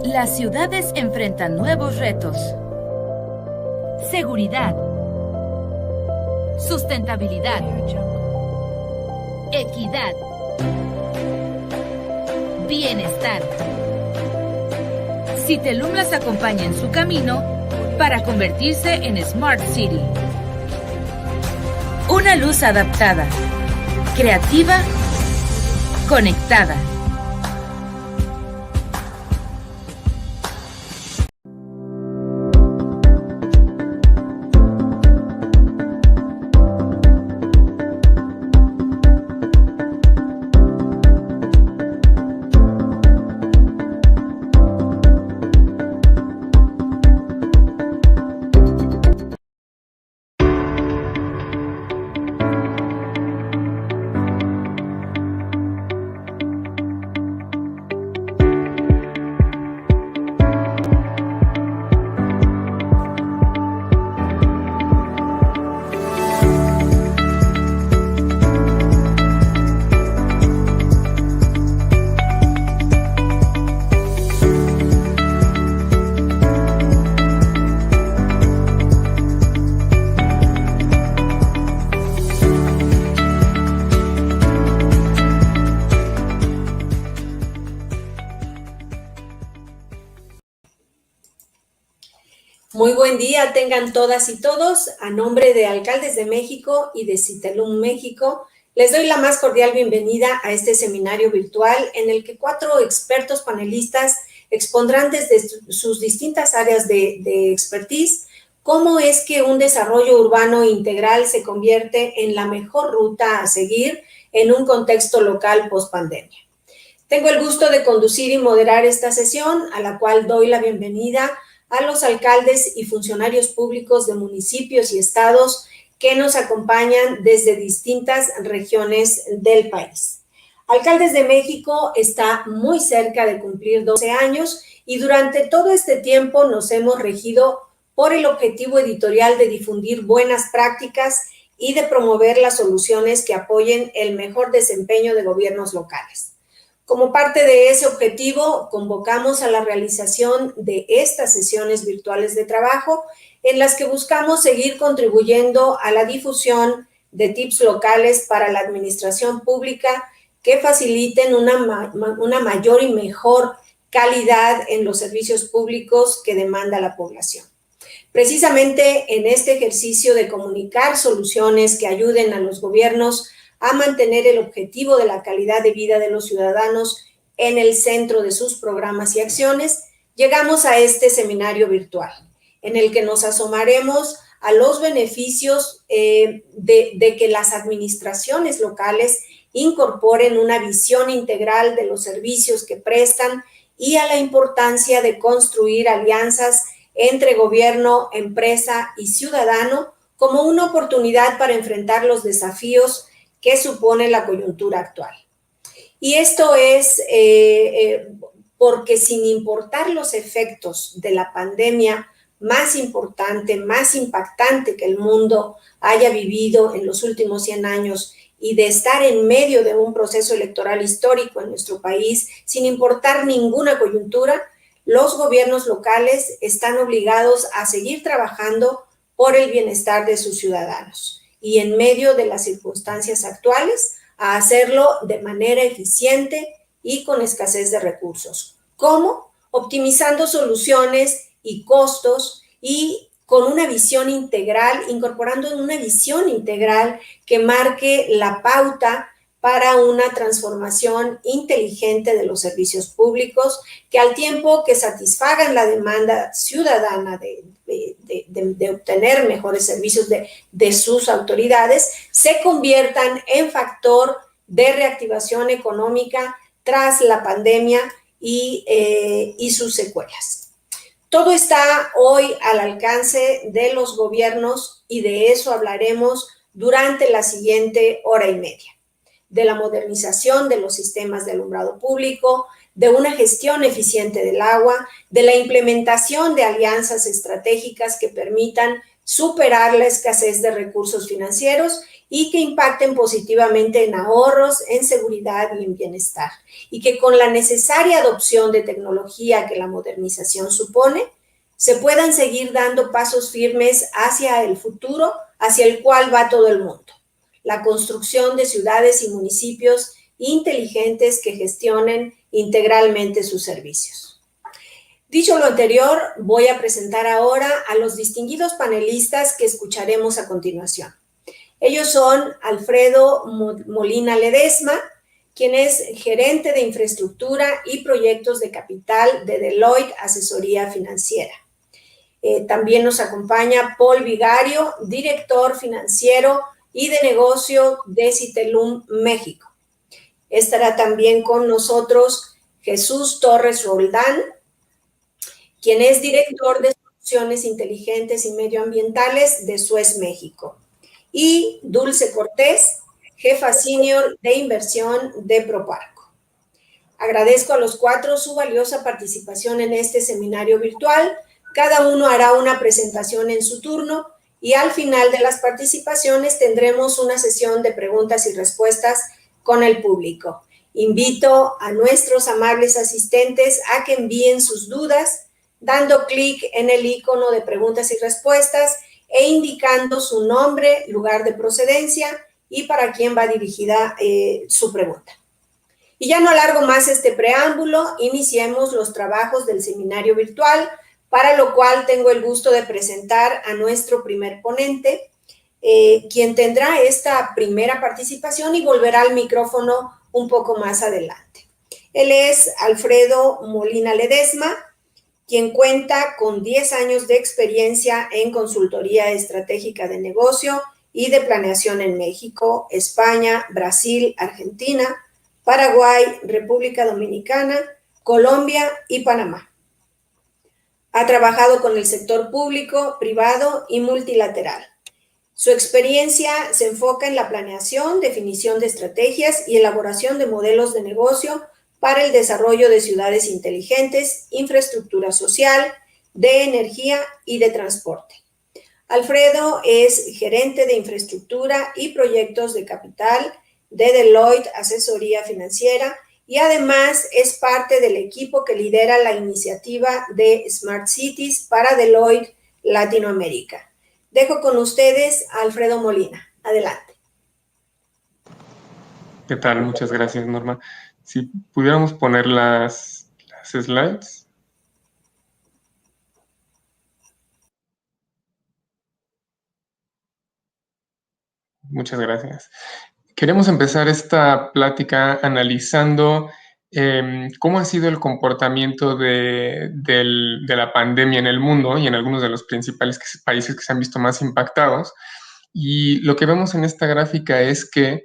Las ciudades enfrentan nuevos retos. Seguridad, sustentabilidad, equidad, bienestar. Citelum las acompaña en su camino para convertirse en Smart City. Una luz adaptada, creativa, conectada. Muy buen día tengan todas y todos. A nombre de Alcaldes de México y de Citelum México, les doy la más cordial bienvenida a este seminario virtual en el que 4 expertos panelistas expondrán desde sus distintas áreas de expertise cómo es que un desarrollo urbano integral se convierte en la mejor ruta a seguir en un contexto local post-pandemia. Tengo el gusto de conducir y moderar esta sesión, a la cual doy la bienvenida a los alcaldes y funcionarios públicos de municipios y estados que nos acompañan desde distintas regiones del país. Alcaldes de México está muy cerca de cumplir 12 años y durante todo este tiempo nos hemos regido por el objetivo editorial de difundir buenas prácticas y de promover las soluciones que apoyen el mejor desempeño de gobiernos locales. Como parte de ese objetivo, convocamos a la realización de estas sesiones virtuales de trabajo en las que buscamos seguir contribuyendo a la difusión de tips locales para la administración pública que faciliten una mayor y mejor calidad en los servicios públicos que demanda la población. Precisamente en este ejercicio de comunicar soluciones que ayuden a los gobiernos a mantener el objetivo de la calidad de vida de los ciudadanos en el centro de sus programas y acciones, llegamos a este seminario virtual, en el que nos asomaremos a los beneficios de que las administraciones locales incorporen una visión integral de los servicios que prestan y a la importancia de construir alianzas entre gobierno, empresa y ciudadano como una oportunidad para enfrentar los desafíos que supone la coyuntura actual. Y esto es porque sin importar los efectos de la pandemia más importante, más impactante que el mundo haya vivido en los últimos 100 años y de estar en medio de un proceso electoral histórico en nuestro país, sin importar ninguna coyuntura, los gobiernos locales están obligados a seguir trabajando por el bienestar de sus ciudadanos y en medio de las circunstancias actuales, a hacerlo de manera eficiente y con escasez de recursos. ¿Cómo? Optimizando soluciones y costos y con una visión integral, incorporando una visión integral que marque la pauta para una transformación inteligente de los servicios públicos que al tiempo que satisfagan la demanda ciudadana de obtener mejores servicios de sus autoridades, se conviertan en factor de reactivación económica tras la pandemia y sus secuelas. Todo está hoy al alcance de los gobiernos y de eso hablaremos durante la siguiente hora y media. De la modernización de los sistemas de alumbrado público, de una gestión eficiente del agua, de la implementación de alianzas estratégicas que permitan superar la escasez de recursos financieros y que impacten positivamente en ahorros, en seguridad y en bienestar. Y que con la necesaria adopción de tecnología que la modernización supone, se puedan seguir dando pasos firmes hacia el futuro, hacia el cual va todo el mundo. La construcción de ciudades y municipios inteligentes que gestionen integralmente sus servicios. Dicho lo anterior, voy a presentar ahora a los distinguidos panelistas que escucharemos a continuación. Ellos son Alfredo Molina Ledesma, quien es gerente de infraestructura y proyectos de capital de Deloitte Asesoría Financiera. También nos acompaña Paul Vigario, director financiero y de negocio de Citelum México. Estará también con nosotros Jesús Torres Roldán, quien es director de soluciones inteligentes y medioambientales de Suez México. Y Dulce Cortés, jefa senior de inversión de Proparco. Agradezco a los cuatro su valiosa participación en este seminario virtual. Cada uno hará una presentación en su turno y al final de las participaciones tendremos una sesión de preguntas y respuestas con el público. Invito a nuestros amables asistentes a que envíen sus dudas dando clic en el icono de preguntas y respuestas e indicando su nombre, lugar de procedencia y para quién va dirigida su pregunta. Y ya no alargo más este preámbulo, iniciemos los trabajos del seminario virtual, para lo cual tengo el gusto de presentar a nuestro primer ponente, quien tendrá esta primera participación y volverá al micrófono un poco más adelante. Él es Alfredo Molina Ledesma, quien cuenta con 10 años de experiencia en consultoría estratégica de negocio y de planeación en México, España, Brasil, Argentina, Paraguay, República Dominicana, Colombia y Panamá. Ha trabajado con el sector público, privado y multilateral. Su experiencia se enfoca en la planeación, definición de estrategias y elaboración de modelos de negocio para el desarrollo de ciudades inteligentes, infraestructura social, de energía y de transporte. Alfredo es gerente de infraestructura y proyectos de capital de Deloitte Asesoría Financiera y además es parte del equipo que lidera la iniciativa de Smart Cities para Deloitte Latinoamérica. Dejo con ustedes a Alfredo Molina. Adelante. ¿Qué tal? Muchas gracias, Norma. Si pudiéramos poner las slides. Muchas gracias. Queremos empezar esta plática analizando cómo ha sido el comportamiento de la pandemia en el mundo y en algunos de los principales países que se han visto más impactados. Y lo que vemos en esta gráfica es que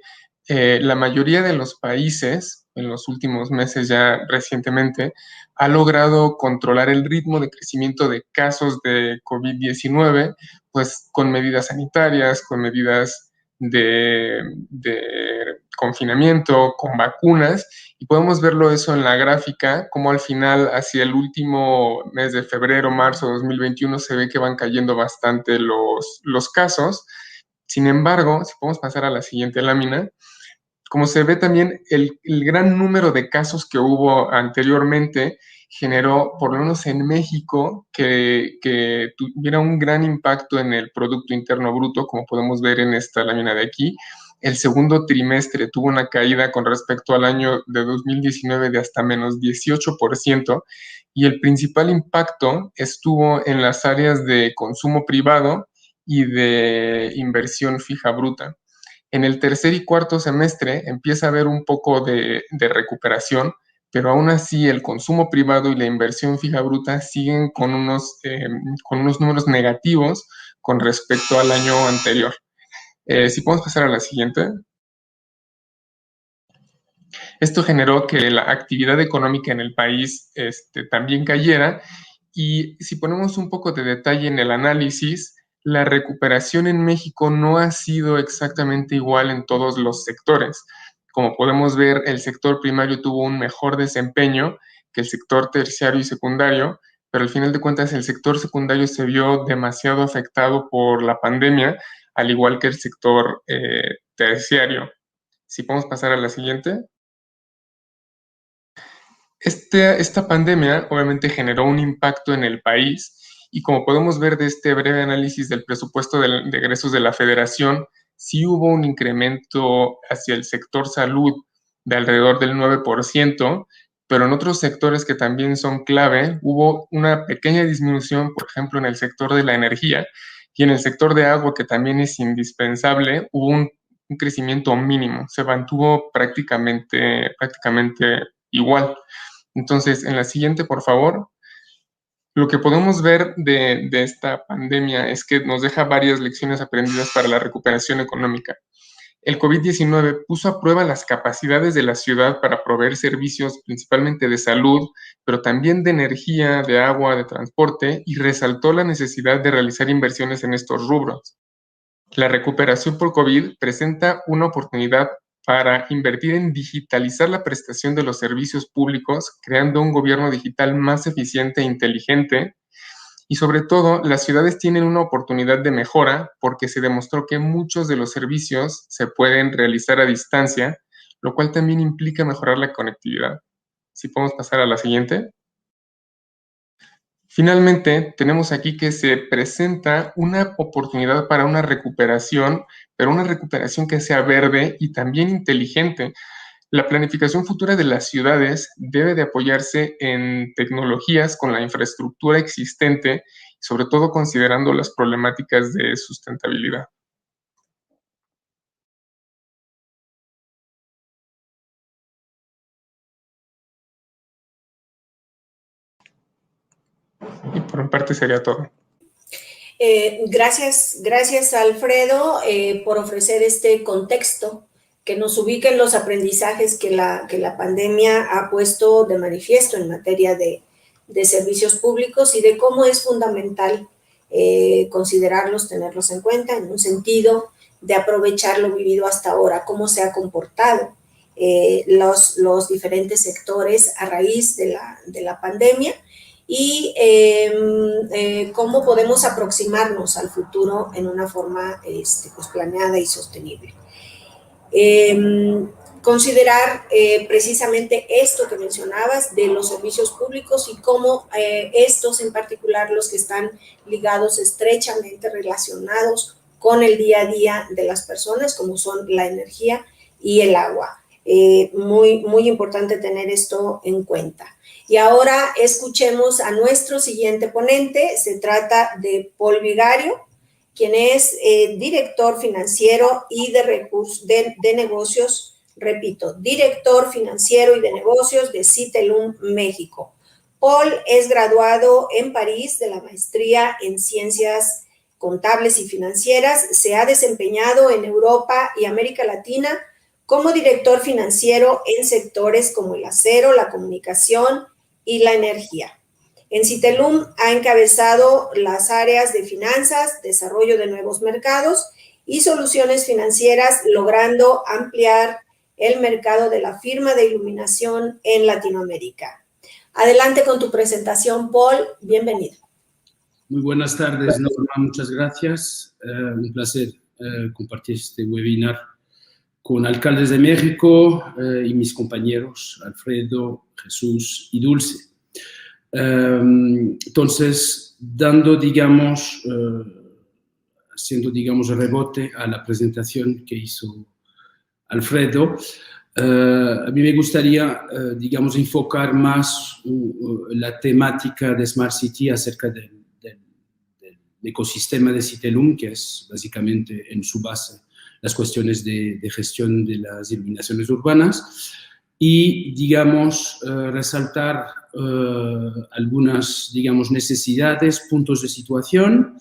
la mayoría de los países, en los últimos meses ya recientemente, ha logrado controlar el ritmo de crecimiento de casos de COVID-19, pues con medidas sanitarias, con medidas de confinamiento, con vacunas, y podemos verlo eso en la gráfica, como al final, hacia el último mes de febrero, marzo de 2021, se ve que van cayendo bastante los casos. Sin embargo, si podemos pasar a la siguiente lámina, como se ve también, el gran número de casos que hubo anteriormente generó, por lo menos en México, que tuviera un gran impacto en el Producto Interno Bruto, como podemos ver en esta lámina de aquí. El segundo trimestre tuvo una caída con respecto al año de 2019 de hasta menos 18%, y el principal impacto estuvo en las áreas de consumo privado y de inversión fija bruta. En el tercer y cuarto semestre empieza a haber un poco de recuperación, pero aún así el consumo privado y la inversión fija bruta siguen con unos números negativos con respecto al año anterior. Si podemos pasar a la siguiente. Esto generó que la actividad económica en el país también cayera, y si ponemos un poco de detalle en el análisis, la recuperación en México no ha sido exactamente igual en todos los sectores. Como podemos ver, el sector primario tuvo un mejor desempeño que el sector terciario y secundario, pero al final de cuentas el sector secundario se vio demasiado afectado por la pandemia, al igual que el sector terciario. Si podemos pasar a la siguiente. Esta pandemia obviamente generó un impacto en el país y como podemos ver de este breve análisis del presupuesto de egresos de la Federación, sí hubo un incremento hacia el sector salud de alrededor del 9%, pero en otros sectores que también son clave hubo una pequeña disminución, por ejemplo, en el sector de la energía y en el sector de agua, que también es indispensable, hubo un crecimiento mínimo, se mantuvo prácticamente igual. Entonces, en la siguiente, por favor, lo que podemos ver de esta pandemia es que nos deja varias lecciones aprendidas para la recuperación económica. El COVID-19 puso a prueba las capacidades de la ciudad para proveer servicios principalmente de salud, pero también de energía, de agua, de transporte, y resaltó la necesidad de realizar inversiones en estos rubros. La recuperación por COVID presenta una oportunidad para invertir en digitalizar la prestación de los servicios públicos, creando un gobierno digital más eficiente e inteligente. Y sobre todo, las ciudades tienen una oportunidad de mejora porque se demostró que muchos de los servicios se pueden realizar a distancia, lo cual también implica mejorar la conectividad. Si podemos pasar a la siguiente. Finalmente, tenemos aquí que se presenta una oportunidad para una recuperación, pero una recuperación que sea verde y también inteligente. La planificación futura de las ciudades debe de apoyarse en tecnologías con la infraestructura existente, sobre todo considerando las problemáticas de sustentabilidad. Y por mi parte sería todo. Gracias Alfredo por ofrecer este contexto que nos ubica en los aprendizajes que la pandemia ha puesto de manifiesto en materia de servicios públicos y de cómo es fundamental considerarlos, tenerlos en cuenta en un sentido de aprovechar lo vivido hasta ahora, cómo se ha comportado los diferentes sectores a raíz de la pandemia y cómo podemos aproximarnos al futuro en una forma pues planeada y sostenible. Considerar precisamente esto que mencionabas de los servicios públicos y cómo estos en particular, los que están ligados estrechamente relacionados con el día a día de las personas, como son la energía y el agua. Muy importante tener esto en cuenta. Y ahora escuchemos a nuestro siguiente ponente. Se trata de Paul Vigario, quien es director financiero y de negocios, repito, director financiero y de negocios de Citelum, México. Paul es graduado en París de la maestría en Ciencias Contables y Financieras. Se ha desempeñado en Europa y América Latina como director financiero en sectores como el acero, la comunicación y la energía. En Citelum ha encabezado las áreas de finanzas, desarrollo de nuevos mercados y soluciones financieras, logrando ampliar el mercado de la firma de iluminación en Latinoamérica. Adelante con tu presentación, Paul. Bienvenido. Muy buenas tardes, Norma. Muchas gracias. Un placer compartir este webinar con alcaldes de México y mis compañeros Alfredo, Jesús y Dulce. Entonces, haciendo, digamos, rebote a la presentación que hizo Alfredo, a mí me gustaría, digamos, enfocar más la temática de Smart City acerca del ecosistema de Citelum, que es básicamente en su base las cuestiones de gestión de las iluminaciones urbanas, y, digamos, resaltar algunas, digamos, necesidades, puntos de situación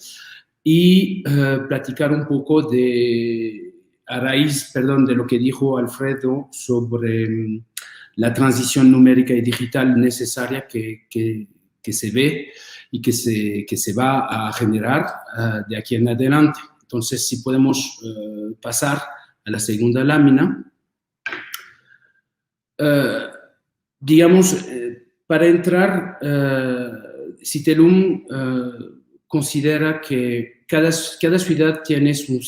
y platicar un poco a raíz de lo que dijo Alfredo sobre la transición numérica y digital necesaria que se ve y que se va a generar de aquí en adelante. Entonces, si podemos pasar a la segunda lámina. Digamos, para entrar, Citelum considera que cada ciudad tiene su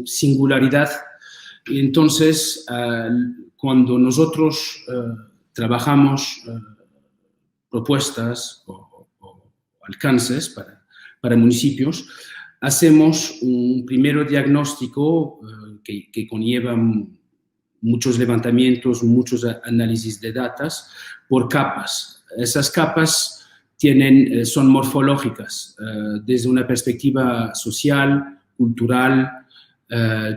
singularidad. Y entonces, cuando nosotros trabajamos propuestas o alcances para municipios, hacemos un primer diagnóstico que conlleva muchos levantamientos, muchos análisis de datos por capas. Esas capas son morfológicas desde una perspectiva social, cultural,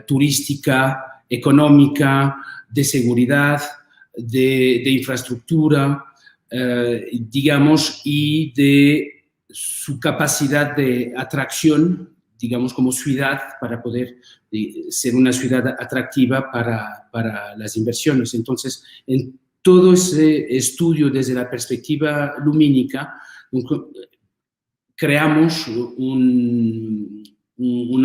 turística, económica, de seguridad, de infraestructura, digamos, y de su capacidad de atracción, digamos, como ciudad, para poder ser una ciudad atractiva para las inversiones. Entonces, en todo ese estudio desde la perspectiva lumínica, creamos un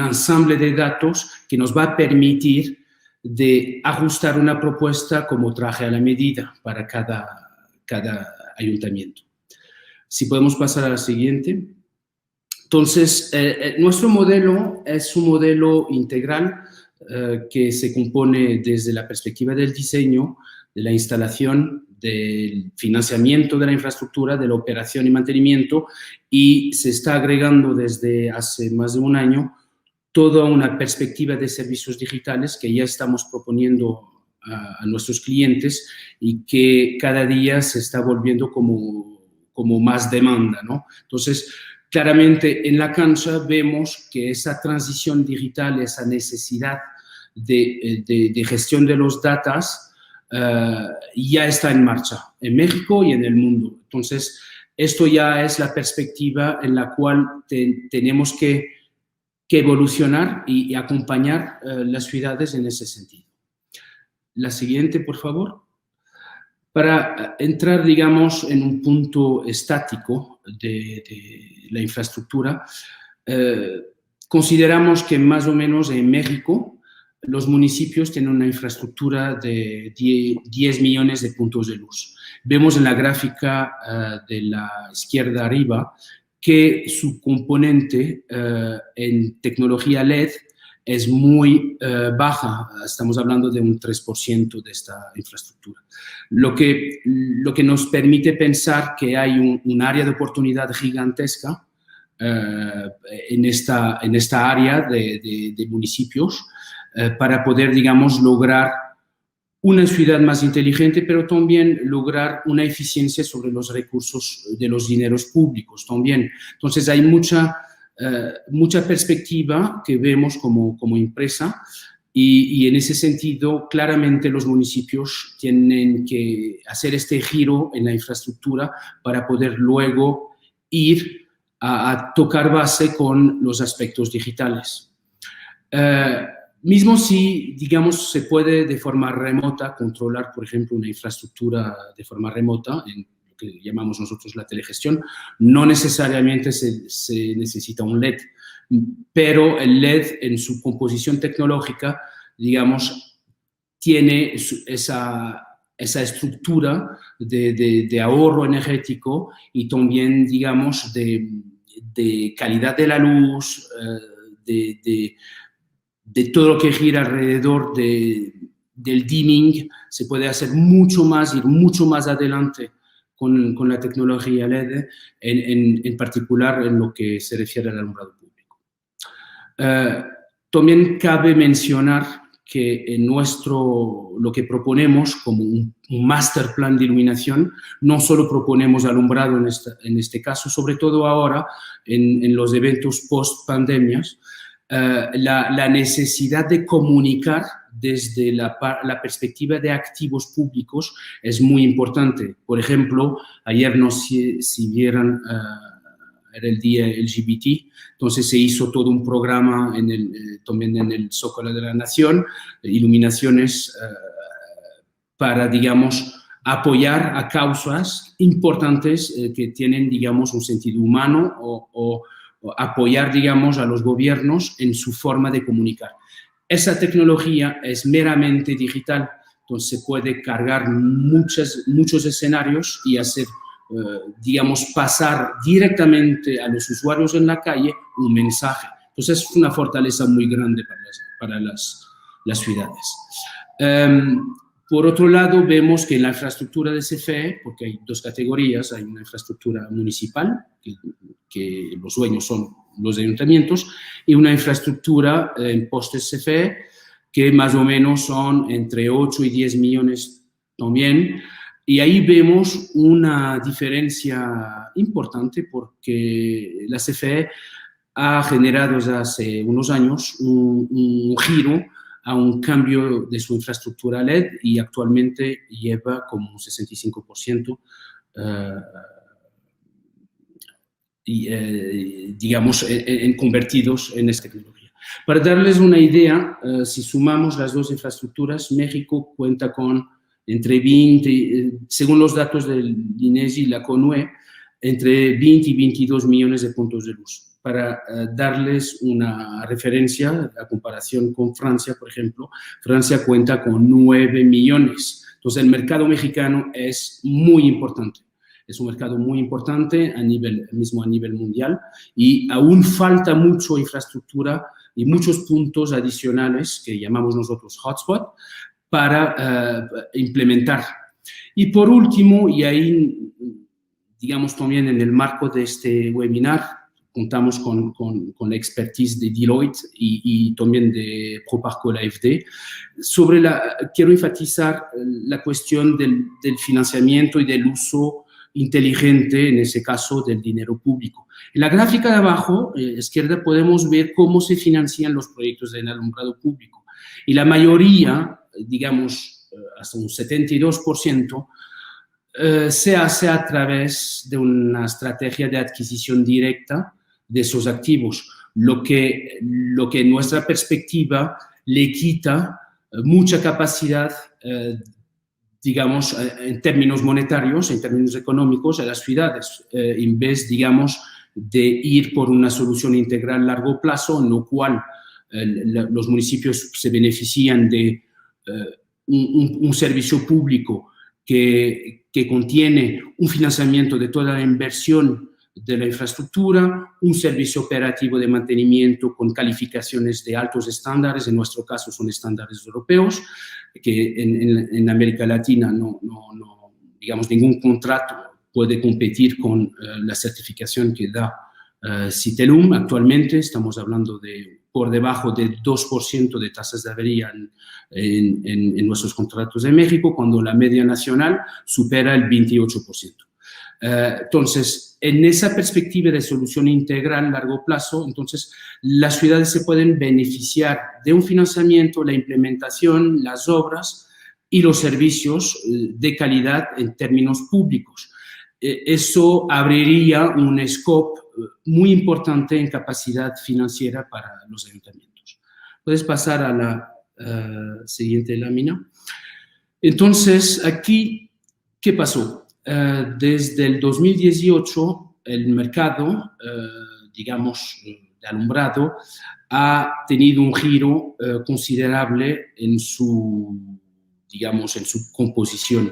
ensamble de datos que nos va a permitir de ajustar una propuesta como traje a la medida para cada ayuntamiento. Si podemos pasar a la siguiente. Entonces, nuestro modelo es un modelo integral que se compone desde la perspectiva del diseño, de la instalación, del financiamiento de la infraestructura, de la operación y mantenimiento, y se está agregando desde hace más de un año toda una perspectiva de servicios digitales que ya estamos proponiendo a nuestros clientes y que cada día se está volviendo como más demanda, ¿no? Entonces, claramente en la cancha vemos que esa transición digital, esa necesidad de gestión de los datos ya está en marcha en México y en el mundo. Entonces, esto ya es la perspectiva en la cual tenemos que evolucionar y acompañar las ciudades en ese sentido. La siguiente, por favor. Para entrar, digamos, en un punto estático de la infraestructura, consideramos que más o menos en México los municipios tienen una infraestructura de 10 millones de puntos de luz. Vemos en la gráfica de la izquierda arriba que su componente en tecnología LED es muy baja, estamos hablando de un 3% de esta infraestructura. Lo que nos permite pensar que hay un área de oportunidad gigantesca en esta área de municipios para poder, digamos, lograr una ciudad más inteligente, pero también lograr una eficiencia sobre los recursos de los dineros públicos también. Entonces, hay mucha perspectiva que vemos como empresa y en ese sentido, claramente los municipios tienen que hacer este giro en la infraestructura para poder luego ir a tocar base con los aspectos digitales. Mismo si, digamos, se puede de forma remota controlar, por ejemplo, una infraestructura de forma remota, en lo que llamamos nosotros la telegestión, no necesariamente se necesita un LED, pero el LED en su composición tecnológica, digamos, tiene esa estructura de ahorro energético y también, digamos, de calidad de la luz, de todo lo que gira alrededor del dimming. Se puede hacer mucho más, ir mucho más adelante con la tecnología LED, en particular en lo que se refiere al alumbrado público. También cabe mencionar que en lo que proponemos como un master plan de iluminación, no solo proponemos alumbrado en este caso, sobre todo ahora en los eventos post-pandemias, la necesidad de comunicar desde la perspectiva de activos públicos es muy importante. Por ejemplo, ayer no sé si vieran, era el día LGBT, entonces se hizo todo un programa también en el Zócalo de la Nación, iluminaciones para, digamos, apoyar a causas importantes que tienen, digamos, un sentido humano o apoyar, digamos, a los gobiernos en su forma de comunicar. Esa tecnología es meramente digital, entonces se puede cargar muchos escenarios y hacer, digamos, pasar directamente a los usuarios en la calle un mensaje. Entonces, es una fortaleza muy grande para las ciudades. Por otro lado, vemos que en la infraestructura de CFE, porque hay dos categorías, hay una infraestructura municipal, que los dueños son los ayuntamientos, y una infraestructura en postes CFE, que más o menos son entre 8 y 10 millones también. Y ahí vemos una diferencia importante porque la CFE ha generado desde hace unos años un giro a un cambio de su infraestructura LED y actualmente lleva como un 65% digamos, convertidos en esta tecnología. Para darles una idea, si sumamos las dos infraestructuras, México cuenta con entre 20, según los datos del INEGI y la CONUE, entre 20 y 22 millones de puntos de luz. Para darles una referencia, a comparación con Francia, por ejemplo, Francia cuenta con 9 millones. Entonces, el mercado mexicano es muy importante. Es un mercado muy importante mismo a nivel mundial y aún falta mucho infraestructura y muchos puntos adicionales que llamamos nosotros hotspot para implementar. Y por último, y ahí, digamos también en el marco de este webinar, contamos con la expertise de Deloitte y también de Proparco, la AFD. Quiero enfatizar la cuestión del financiamiento y del uso inteligente, en ese caso, del dinero público. En la gráfica de abajo, izquierda, podemos ver cómo se financian los proyectos del alumbrado público. Y la mayoría, digamos, hasta un 72%, se hace a través de una estrategia de adquisición directa de esos activos, lo que en nuestra perspectiva le quita mucha capacidad, digamos, en términos monetarios, en términos económicos, a las ciudades, en vez, digamos, de ir por una solución integral a largo plazo, en lo cual los municipios se benefician de un servicio público que contiene un financiamiento de toda la inversión de la infraestructura, un servicio operativo de mantenimiento con calificaciones de altos estándares, en nuestro caso son estándares europeos, que en América Latina no, digamos, ningún contrato puede competir con la certificación que da Citelum. Actualmente estamos hablando de por debajo del 2% de tasas de avería en nuestros contratos de México, cuando la media nacional supera el 28%. Entonces, en esa perspectiva de solución integral a largo plazo, entonces las ciudades se pueden beneficiar de un financiamiento, la implementación, las obras y los servicios de calidad en términos públicos. Eso abriría un scope muy importante en capacidad financiera para los ayuntamientos. Puedes pasar a la siguiente lámina. Entonces, aquí, ¿qué pasó? Desde el 2018, el mercado, digamos, de alumbrado, ha tenido un giro considerable en su, digamos, en su composición.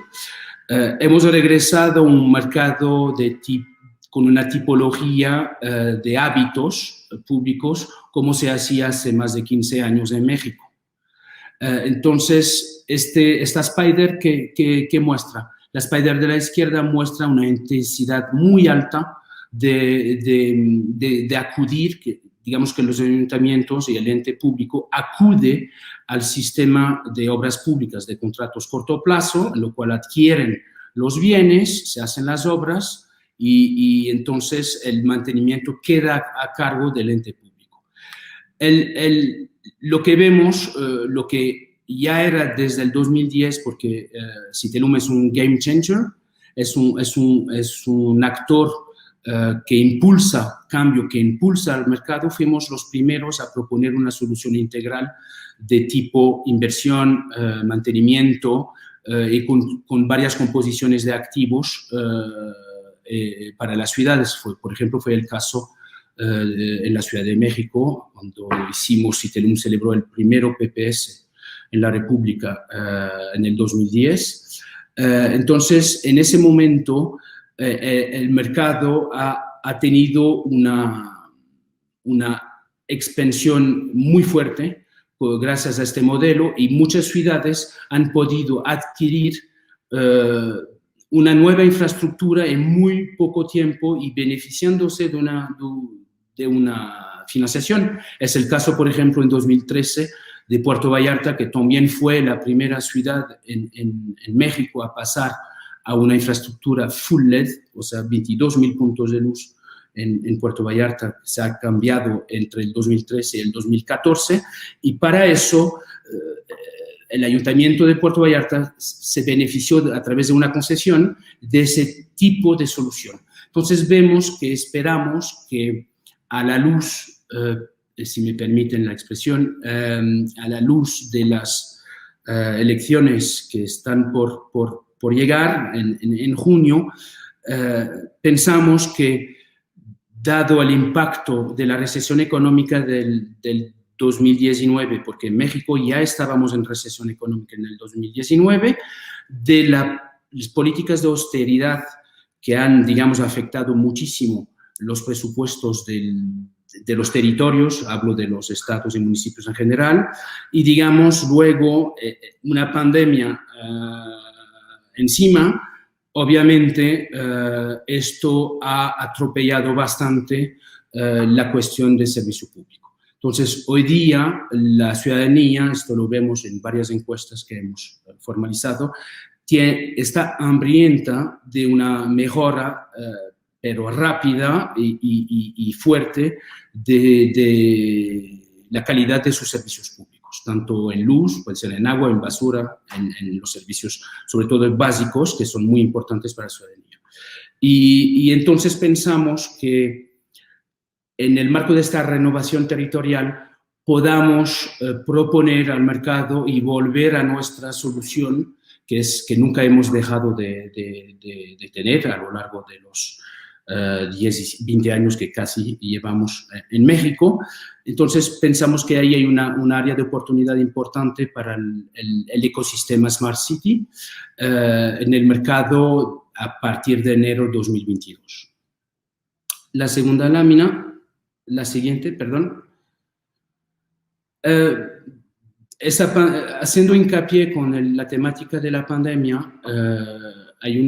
Hemos regresado a un mercado con una tipología de hábitos públicos como se hacía hace más de 15 años en México. Entonces, esta Spider, ¿qué muestra? La Spider de la izquierda muestra una intensidad muy alta de acudir, digamos que los ayuntamientos y el ente público acude al sistema de obras públicas de contratos corto plazo, en lo cual adquieren los bienes, se hacen las obras y entonces el mantenimiento queda a cargo del ente público. Lo que vemos, lo que ya era desde el 2010, porque Citelum es un game changer, es un actor que impulsa cambio, que impulsa al mercado. Fuimos los primeros a proponer una solución integral de tipo inversión, mantenimiento y con varias composiciones de activos para las ciudades. Por ejemplo, fue el caso en la Ciudad de México, cuando Citelum celebró el primero PPS en la República en el 2010. Entonces, en ese momento, el mercado ha tenido una expansión muy fuerte gracias a este modelo, y muchas ciudades han podido adquirir una nueva infraestructura en muy poco tiempo y beneficiándose de una financiación. Es el caso, por ejemplo, en 2013 de Puerto Vallarta, que también fue la primera ciudad en México a pasar a una infraestructura full LED, o sea, 22.000 puntos de luz en Puerto Vallarta. Se ha cambiado entre el 2013 y el 2014, y para eso el Ayuntamiento de Puerto Vallarta se benefició a través de una concesión de ese tipo de solución. Entonces esperamos que a la luz, si me permiten la expresión, a la luz de las elecciones que están por llegar en junio, pensamos que, dado el impacto de la recesión económica del 2019, porque en México ya estábamos en recesión económica en el 2019, de las políticas de austeridad que han, digamos, afectado muchísimo los presupuestos de los territorios, hablo de los estados y municipios en general, y, digamos, luego una pandemia encima. Obviamente, esto ha atropellado bastante la cuestión del servicio público. Entonces, hoy día, la ciudadanía, esto lo vemos en varias encuestas que hemos formalizado, está hambrienta de una mejora, pero rápida y fuerte, de la calidad de sus servicios públicos, tanto en luz, puede ser en agua, en basura, en los servicios, sobre todo básicos, que son muy importantes para la ciudadanía. Y entonces pensamos que en el marco de esta renovación territorial podamos proponer al mercado y volver a nuestra solución, que nunca hemos dejado de tener a lo largo de los 10 y 20 años que casi llevamos en México. Entonces, pensamos que ahí hay un área de oportunidad importante para el ecosistema Smart City en el mercado a partir de enero de 2022. La segunda lámina, la siguiente, perdón. Haciendo hincapié con la temática de la pandemia, hay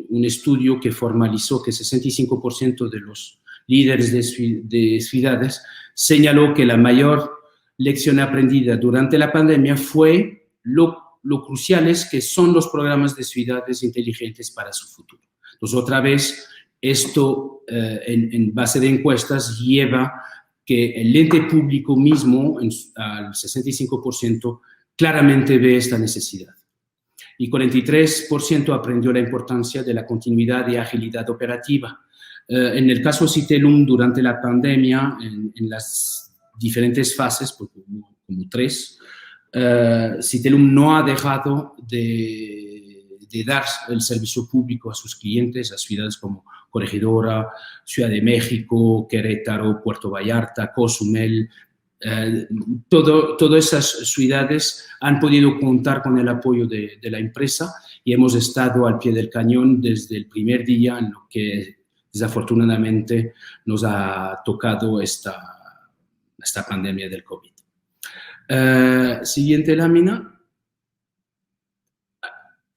un estudio que formalizó que 65% de los líderes de ciudades señaló que la mayor lección aprendida durante la pandemia fue lo cruciales que son los programas de ciudades inteligentes para su futuro. Entonces, otra vez, esto en base de encuestas lleva que el ente público mismo, al 65%, claramente ve esta necesidad. Y 43% aprendió la importancia de la continuidad y agilidad operativa. En el caso de Citelum, durante la pandemia, en las diferentes fases, como 3, Citelum no ha dejado de dar el servicio público a sus clientes, a ciudades como Corregidora, Ciudad de México, Querétaro, Puerto Vallarta, Cozumel. Todas esas ciudades han podido contar con el apoyo de la empresa y hemos estado al pie del cañón desde el primer día en lo que desafortunadamente nos ha tocado esta pandemia del COVID. Siguiente lámina.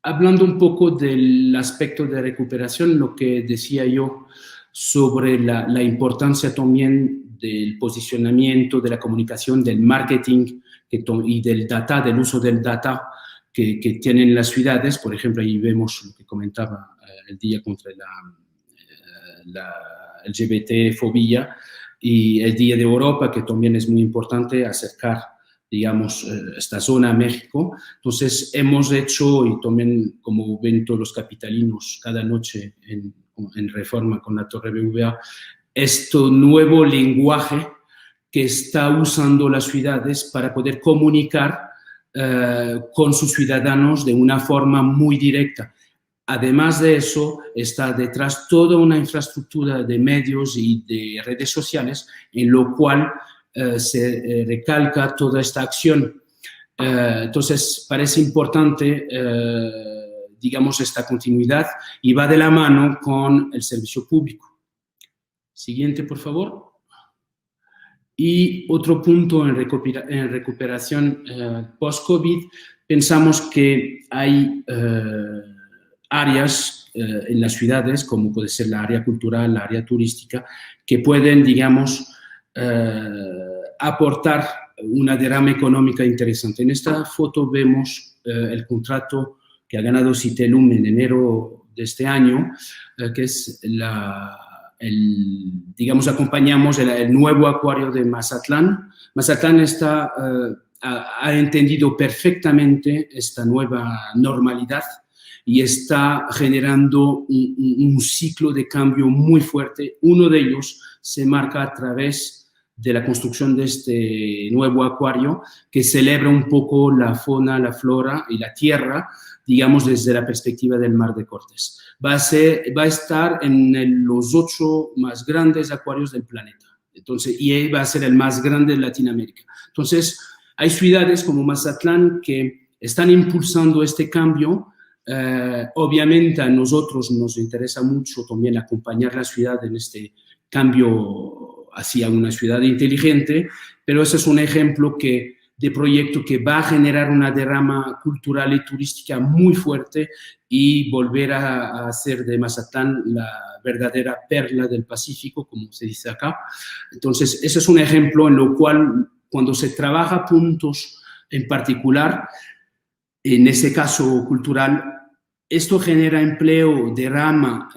Hablando un poco del aspecto de recuperación, lo que decía yo sobre la importancia también del posicionamiento, de la comunicación, del marketing y del data, del uso del data que tienen las ciudades. Por ejemplo, ahí vemos lo que comentaba el Día contra la LGBT-fobia y el Día de Europa, que también es muy importante acercar, digamos, esta zona a México. Entonces, hemos hecho, y también como ven todos los capitalinos cada noche en Reforma con la Torre BVA, este nuevo lenguaje que está usando las ciudades para poder comunicar con sus ciudadanos de una forma muy directa. Además de eso, está detrás toda una infraestructura de medios y de redes sociales en lo cual se recalca toda esta acción. Entonces, parece importante, digamos, esta continuidad y va de la mano con el servicio público. Siguiente, por favor. Y otro punto en recuperación post-COVID, pensamos que hay áreas en las ciudades, como puede ser la área cultural, la área turística, que pueden, digamos, aportar una derrama económica interesante. En esta foto vemos el contrato que ha ganado Citelum en enero de este año, que es digamos, acompañamos el nuevo acuario de Mazatlán. Mazatlán ha entendido perfectamente esta nueva normalidad y está generando un ciclo de cambio muy fuerte. Uno de ellos se marca a través de la construcción de este nuevo acuario que celebra un poco la fauna, la flora y la tierra, digamos, desde la perspectiva del Mar de Cortés. Va a estar en los 8 más grandes acuarios del planeta. Entonces, y va a ser el más grande de Latinoamérica. Entonces, hay ciudades como Mazatlán que están impulsando este cambio. Obviamente a nosotros nos interesa mucho también acompañar la ciudad en este cambio hacia una ciudad inteligente, pero ese es un ejemplo de proyecto que va a generar una derrama cultural y turística muy fuerte y volver a hacer de Mazatlán la verdadera perla del Pacífico, como se dice acá. Entonces, ese es un ejemplo en lo cual, cuando se trabaja puntos en particular, en ese caso cultural, esto genera empleo, derrama,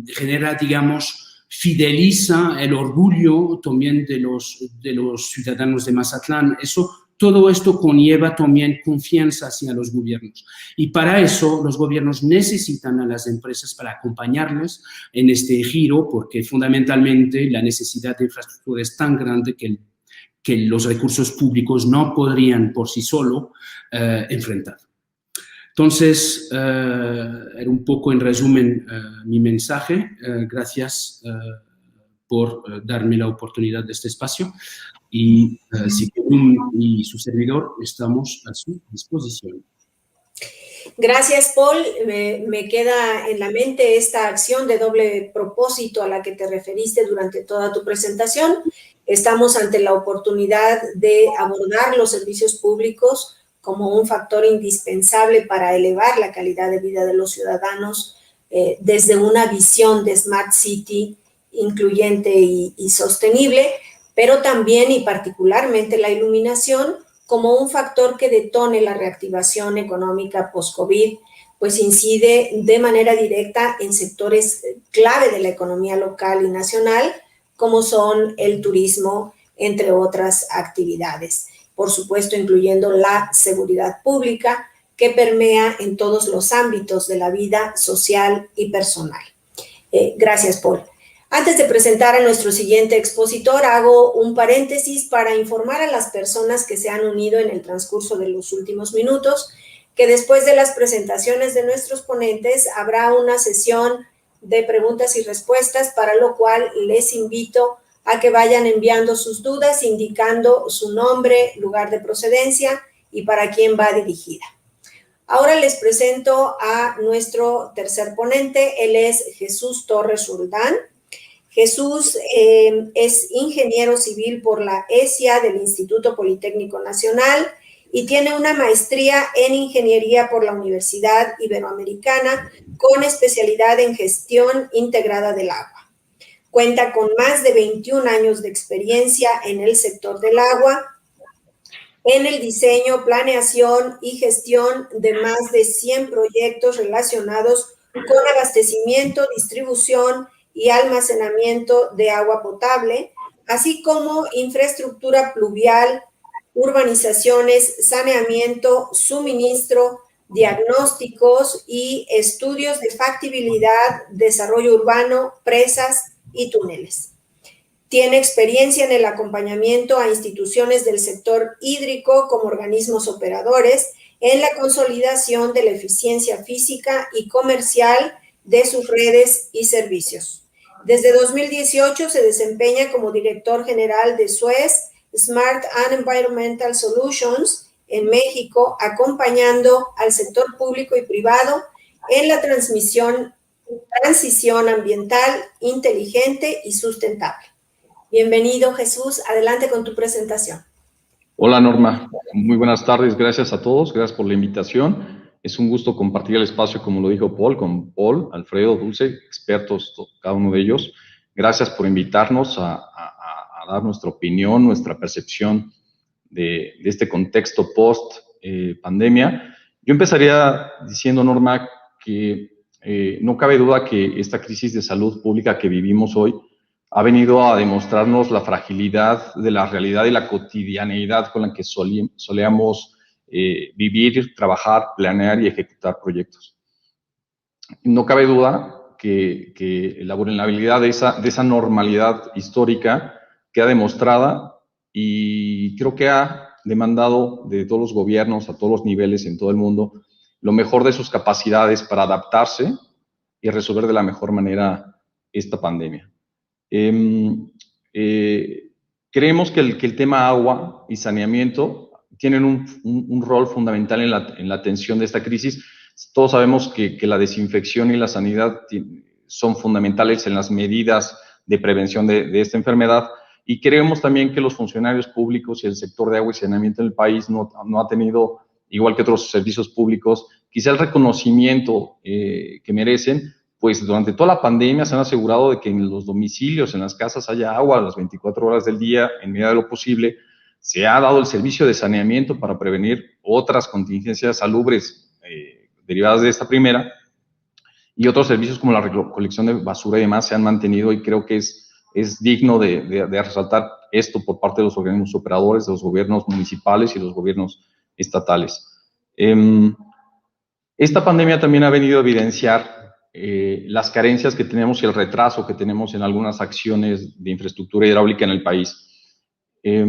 genera, digamos, fideliza el orgullo también de los ciudadanos de Mazatlán. Todo esto conlleva también confianza hacia los gobiernos. Y para eso los gobiernos necesitan a las empresas para acompañarles en este giro, porque fundamentalmente la necesidad de infraestructura es tan grande que los recursos públicos no podrían por sí solos enfrentar. Entonces, era un poco en resumen mi mensaje. Gracias por darme la oportunidad de este espacio y Citelum y su servidor estamos a su disposición. Gracias, Paul. Me queda en la mente esta acción de doble propósito a la que te referiste durante toda tu presentación. Estamos ante la oportunidad de abordar los servicios públicos como un factor indispensable para elevar la calidad de vida de los ciudadanos desde una visión de Smart City incluyente y sostenible, pero también y particularmente la iluminación como un factor que detone la reactivación económica post-COVID, pues incide de manera directa en sectores clave de la economía local y nacional, como son el turismo, entre otras actividades. Por supuesto, incluyendo la seguridad pública, que permea en todos los ámbitos de la vida social y personal. Gracias, Paul. Antes de presentar a nuestro siguiente expositor, hago un paréntesis para informar a las personas que se han unido en el transcurso de los últimos minutos que después de las presentaciones de nuestros ponentes habrá una sesión de preguntas y respuestas, para lo cual les invito a que vayan enviando sus dudas indicando su nombre, lugar de procedencia y para quién va dirigida. Ahora les presento a nuestro tercer ponente. Él es Jesús Torres Roldán. Jesús es ingeniero civil por la ESIA del Instituto Politécnico Nacional y tiene una maestría en ingeniería por la Universidad Iberoamericana con especialidad en gestión integrada del agua. Cuenta con más de 21 años de experiencia en el sector del agua, en el diseño, planeación y gestión de más de 100 proyectos relacionados con abastecimiento, distribución y almacenamiento de agua potable, así como infraestructura pluvial, urbanizaciones, saneamiento, suministro, diagnósticos y estudios de factibilidad, desarrollo urbano, presas y túneles. Tiene experiencia en el acompañamiento a instituciones del sector hídrico como organismos operadores en la consolidación de la eficiencia física y comercial de sus redes y servicios. Desde 2018 se desempeña como director general de SUEZ, Smart and Environmental Solutions, en México, acompañando al sector público y privado en la transición ambiental, inteligente y sustentable. Bienvenido, Jesús. Adelante con tu presentación. Hola Norma, muy buenas tardes, gracias a todos, gracias por la invitación. Es un gusto compartir el espacio, como lo dijo Paul, con Paul, Alfredo, Dulce, expertos, cada uno de ellos. Gracias por invitarnos a dar nuestra opinión, nuestra percepción de este contexto post-pandemia. Yo empezaría diciendo, Norma, que no cabe duda que esta crisis de salud pública que vivimos hoy ha venido a demostrarnos la fragilidad de la realidad y la cotidianeidad con la que solíamos vivir, trabajar, planear y ejecutar proyectos. No cabe duda que la vulnerabilidad de esa normalidad histórica queda demostrada y creo que ha demandado de todos los gobiernos, a todos los niveles en todo el mundo, lo mejor de sus capacidades para adaptarse y resolver de la mejor manera esta pandemia. Creemos que el tema agua y saneamiento tienen un rol fundamental en la atención de esta crisis. Todos sabemos que la desinfección y la sanidad son fundamentales en las medidas de prevención de esta enfermedad, y creemos también que los funcionarios públicos y el sector de agua y saneamiento en el país no ha tenido, igual que otros servicios públicos, quizá el reconocimiento que merecen, pues durante toda la pandemia se han asegurado de que en los domicilios, en las casas, haya agua a las 24 horas del día, en medida de lo posible. Se ha dado el servicio de saneamiento para prevenir otras contingencias salubres derivadas de esta primera, y otros servicios como la recolección de basura y demás se han mantenido, y creo que es digno de resaltar esto por parte de los organismos operadores, de los gobiernos municipales y los gobiernos estatales. Esta pandemia también ha venido a evidenciar las carencias que tenemos y el retraso que tenemos en algunas acciones de infraestructura hidráulica en el país. Es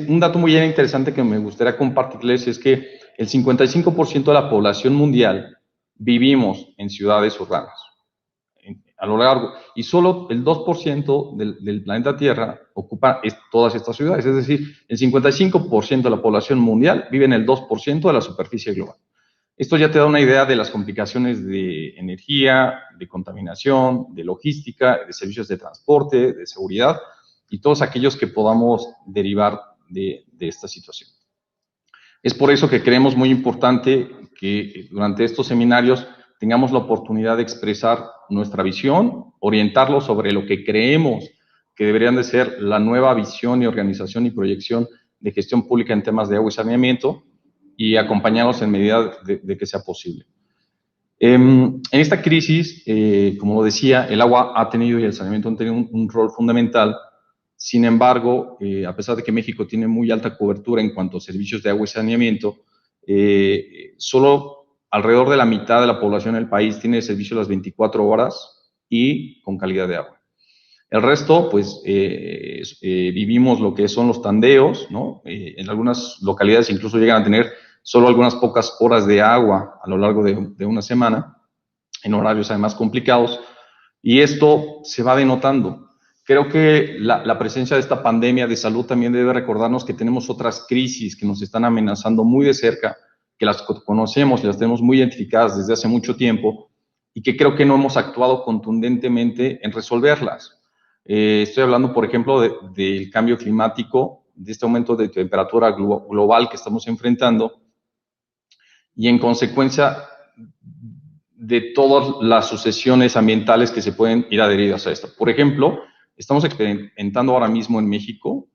un dato muy interesante que me gustaría compartirles, es que el 55% de la población mundial vivimos en ciudades urbanas a lo largo, y solo el 2% del planeta Tierra ocupa todas estas ciudades, es decir, el 55% de la población mundial vive en el 2% de la superficie global. Esto ya te da una idea de las complicaciones de energía, de contaminación, de logística, de servicios de transporte, de seguridad y todos aquellos que podamos derivar de esta situación. Es por eso que creemos muy importante que durante estos seminarios tengamos la oportunidad de expresar nuestra visión, orientarlo sobre lo que creemos que deberían de ser la nueva visión y organización y proyección de gestión pública en temas de agua y saneamiento, y acompañarlos en medida de que sea posible. En esta crisis, como lo decía, el agua ha tenido y el saneamiento han tenido un rol fundamental. Sin embargo, a pesar de que México tiene muy alta cobertura en cuanto a servicios de agua y saneamiento, solo alrededor de la mitad de la población del país tiene servicio las 24 horas y con calidad de agua. El resto, pues, vivimos lo que son los tandeos, ¿no? En algunas localidades incluso llegan a tener solo algunas pocas horas de agua a lo largo de una semana, en horarios además complicados, y esto se va denotando. Creo que la presencia de esta pandemia de salud también debe recordarnos que tenemos otras crisis que nos están amenazando muy de cerca, que las conocemos y las tenemos muy identificadas desde hace mucho tiempo, y que creo que no hemos actuado contundentemente en resolverlas. Estoy hablando, por ejemplo, del cambio climático, de este aumento de temperatura global que estamos enfrentando, y en consecuencia de todas las sucesiones ambientales que se pueden ir adheridas a esto. Por ejemplo, estamos experimentando ahora mismo en México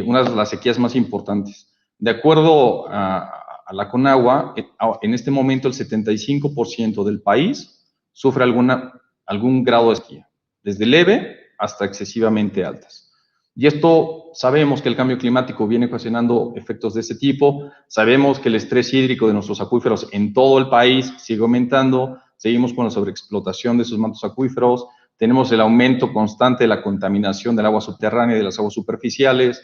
una de las sequías más importantes. De acuerdo a la Conagua, en este momento el 75% del país sufre algún grado de sequía, desde leve hasta excesivamente altas. Y esto, sabemos que el cambio climático viene ocasionando efectos de este tipo, sabemos que el estrés hídrico de nuestros acuíferos en todo el país sigue aumentando, seguimos con la sobreexplotación de esos mantos acuíferos, tenemos el aumento constante de la contaminación del agua subterránea y de las aguas superficiales,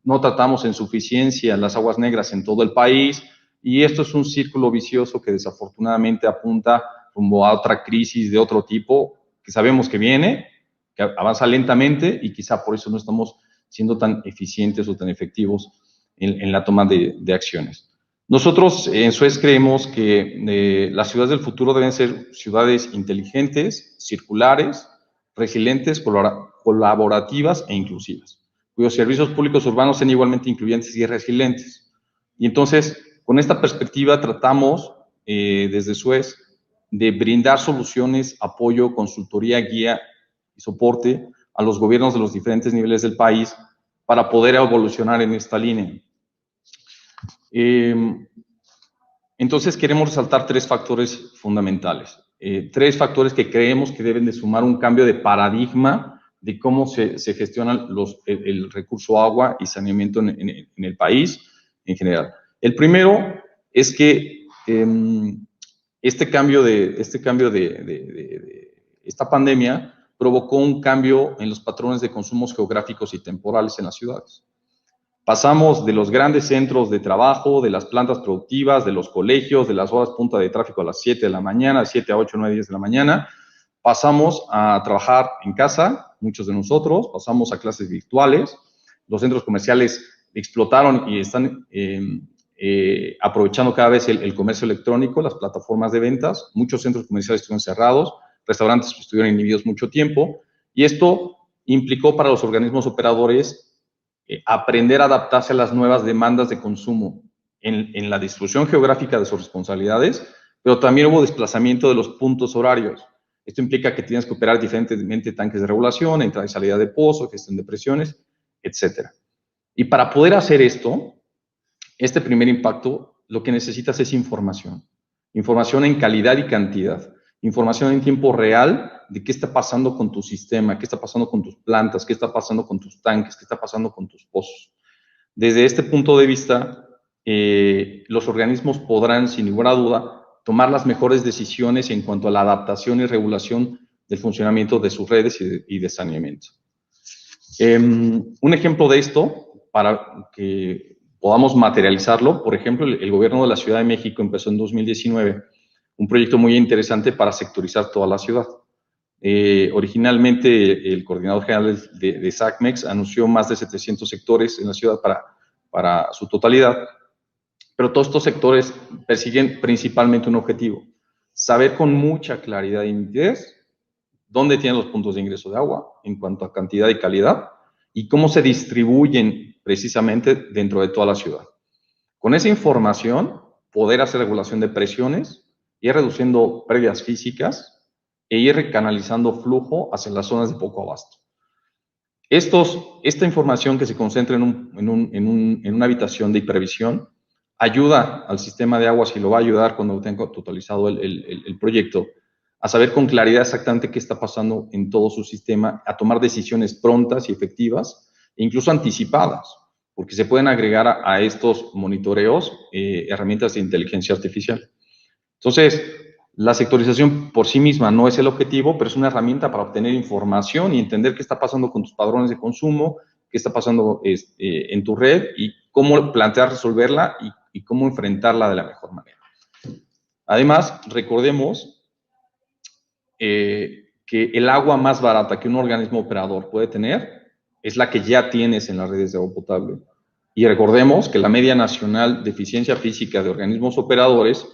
no tratamos en suficiencia las aguas negras en todo el país, y esto es un círculo vicioso que desafortunadamente apunta rumbo a otra crisis de otro tipo, que sabemos que viene, que avanza lentamente, y quizá por eso no estamos siendo tan eficientes o tan efectivos en la toma de acciones. Nosotros en SUES creemos que las ciudades del futuro deben ser ciudades inteligentes, circulares, resilientes, colaborativas e inclusivas, cuyos servicios públicos urbanos sean igualmente incluyentes y resilientes. Y entonces, con esta perspectiva tratamos desde SUES de brindar soluciones, apoyo, consultoría, guía y soporte a los gobiernos de los diferentes niveles del país para poder evolucionar en esta línea. Entonces, queremos resaltar 3 factores fundamentales. 3 factores que creemos que deben de sumar un cambio de paradigma de cómo se gestiona el recurso agua y saneamiento en el país en general. El primero es que esta pandemia provocó un cambio en los patrones de consumos geográficos y temporales en las ciudades. Pasamos de los grandes centros de trabajo, de las plantas productivas, de los colegios, de las horas punta de tráfico a las 7 de la mañana, 7 a 8, 9, 10 de la mañana. Pasamos a trabajar en casa, muchos de nosotros, pasamos a clases virtuales. Los centros comerciales explotaron y están aprovechando cada vez el comercio electrónico, las plataformas de ventas. Muchos centros comerciales estuvieron cerrados, restaurantes estuvieron inhibidos mucho tiempo, y esto implicó para los organismos operadores aprender a adaptarse a las nuevas demandas de consumo en la distribución geográfica de sus responsabilidades, pero también hubo desplazamiento de los puntos horarios. Esto implica que tienes que operar diferentemente tanques de regulación, entrada y salida de pozo, gestión de presiones, etc. Y para poder hacer esto, este primer impacto, lo que necesitas es información. Información en calidad y cantidad. Información en tiempo real de qué está pasando con tu sistema, qué está pasando con tus plantas, qué está pasando con tus tanques, qué está pasando con tus pozos. Desde este punto de vista, los organismos podrán, sin ninguna duda, tomar las mejores decisiones en cuanto a la adaptación y regulación del funcionamiento de sus redes y de saneamiento. Un ejemplo de esto, para que podamos materializarlo, por ejemplo, el gobierno de la Ciudad de México empezó en 2019 un proyecto muy interesante para sectorizar toda la ciudad. Originalmente, el coordinador general de SACMEX anunció más de 700 sectores en la ciudad para su totalidad, pero todos estos sectores persiguen principalmente un objetivo: saber con mucha claridad y nitidez dónde tienen los puntos de ingreso de agua en cuanto a cantidad y calidad y cómo se distribuyen precisamente dentro de toda la ciudad. Con esa información, poder hacer regulación de presiones, ir reduciendo pérdidas físicas e ir canalizando flujo hacia las zonas de poco abasto. Esta información que se concentra en una habitación de hipervisión ayuda al sistema de aguas y lo va a ayudar cuando tenga totalizado el proyecto a saber con claridad exactamente qué está pasando en todo su sistema, a tomar decisiones prontas y efectivas e incluso anticipadas, porque se pueden agregar a estos monitoreos herramientas de inteligencia artificial. Entonces, la sectorización por sí misma no es el objetivo, pero es una herramienta para obtener información y entender qué está pasando con tus padrones de consumo, qué está pasando en tu red y cómo plantear resolverla y cómo enfrentarla de la mejor manera. Además, recordemos que el agua más barata que un organismo operador puede tener es la que ya tienes en las redes de agua potable. Y recordemos que la media nacional de eficiencia física de organismos operadores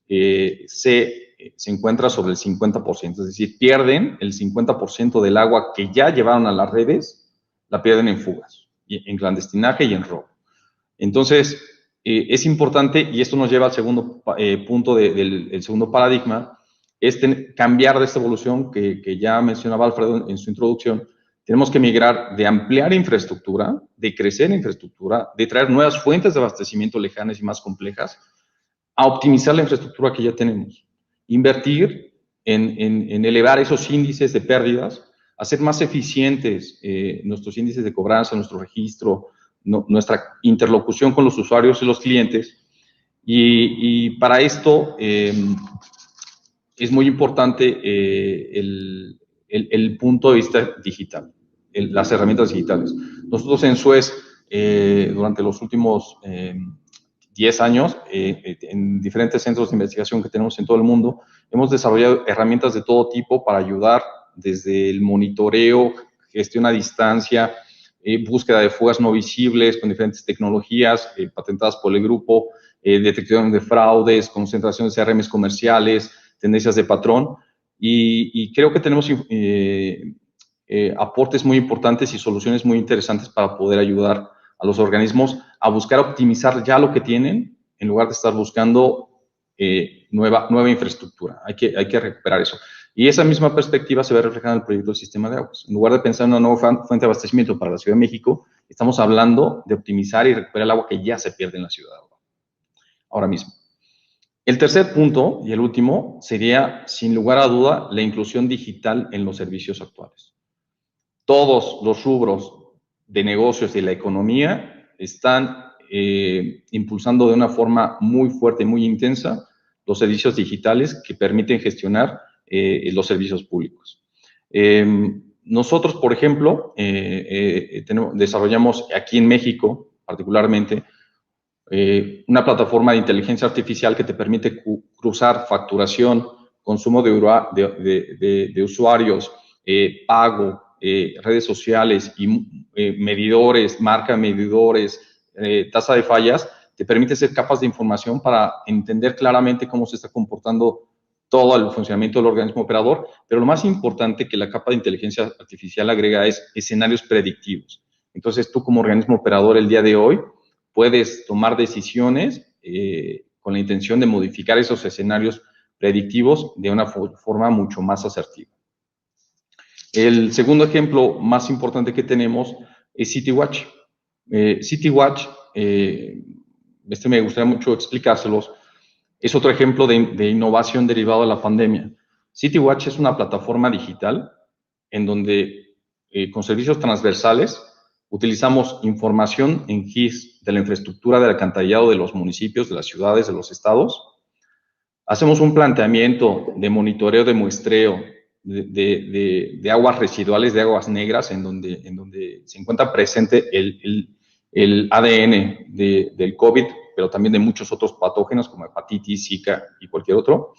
se encuentra sobre el 50%, es decir, pierden el 50% del agua que ya llevaron a las redes, la pierden en fugas, en clandestinaje y en robo. Entonces, es importante, y esto nos lleva al segundo punto del segundo paradigma, es cambiar de esta evolución que ya mencionaba Alfredo en su introducción. Tenemos que migrar de ampliar infraestructura, de crecer infraestructura, de traer nuevas fuentes de abastecimiento lejanas y más complejas, a optimizar la infraestructura que ya tenemos. Invertir en elevar esos índices de pérdidas, hacer más eficientes nuestros índices de cobranza, nuestro registro, nuestra interlocución con los usuarios y los clientes. Y para esto es muy importante el punto de vista digital, las herramientas digitales. Nosotros en SUES, durante los últimos 10 años, en diferentes centros de investigación que tenemos en todo el mundo, hemos desarrollado herramientas de todo tipo para ayudar desde el monitoreo, gestión a distancia, búsqueda de fugas no visibles con diferentes tecnologías patentadas por el grupo, detección de fraudes, concentración de CRMs comerciales, tendencias de patrón, y creo que tenemos aportes muy importantes y soluciones muy interesantes para poder ayudar a los organismos a buscar optimizar ya lo que tienen en lugar de estar buscando nueva infraestructura. Hay que recuperar eso. Y esa misma perspectiva se ve reflejada en el proyecto del sistema de aguas. En lugar de pensar en una nueva fuente de abastecimiento para la Ciudad de México, estamos hablando de optimizar y recuperar el agua que ya se pierde en la ciudad ahora mismo. El tercer punto, y el último, sería, sin lugar a duda, la inclusión digital en los servicios actuales. Todos los rubros de negocios de la economía están impulsando de una forma muy fuerte y muy intensa los servicios digitales que permiten gestionar los servicios públicos. Nosotros, por ejemplo, desarrollamos aquí en México, particularmente, una plataforma de inteligencia artificial que te permite cruzar facturación, consumo de usuarios, pago, redes sociales y medidores, marca medidores, tasa de fallas, te permite ser capaz de información para entender claramente cómo se está comportando todo el funcionamiento del organismo operador, pero lo más importante que la capa de inteligencia artificial agrega es escenarios predictivos. Entonces, tú como organismo operador el día de hoy puedes tomar decisiones con la intención de modificar esos escenarios predictivos de una forma mucho más asertiva. El segundo ejemplo más importante que tenemos es CityWatch. CityWatch, me gustaría mucho explicárselos, es otro ejemplo de innovación derivado de la pandemia. CityWatch es una plataforma digital en donde con servicios transversales utilizamos información en GIS de la infraestructura del alcantarillado de los municipios, de las ciudades, de los estados. Hacemos un planteamiento de monitoreo, de muestreo de aguas residuales, de aguas negras, en donde se encuentra presente el ADN del COVID, pero también de muchos otros patógenos como hepatitis, Zika y cualquier otro.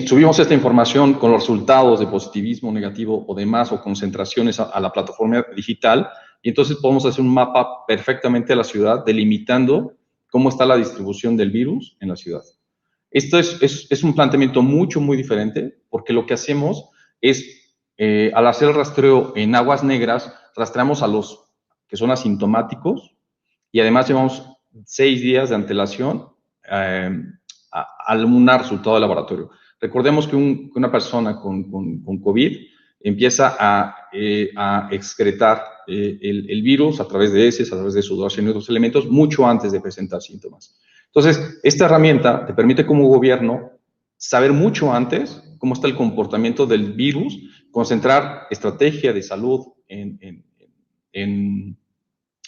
Subimos esta información con los resultados de positivismo negativo o demás, o concentraciones a la plataforma digital, y entonces podemos hacer un mapa perfectamente de la ciudad, delimitando cómo está la distribución del virus en la ciudad. Esto es un planteamiento muy diferente, porque lo que hacemos es, al hacer el rastreo en aguas negras, rastreamos a los que son asintomáticos, y además llevamos 6 días de antelación a un resultado de laboratorio. Recordemos que una persona con COVID empieza a excretar el virus a través de heces, a través de sudoración y otros elementos, mucho antes de presentar síntomas. Entonces, esta herramienta te permite como gobierno saber mucho antes cómo está el comportamiento del virus, concentrar estrategia de salud en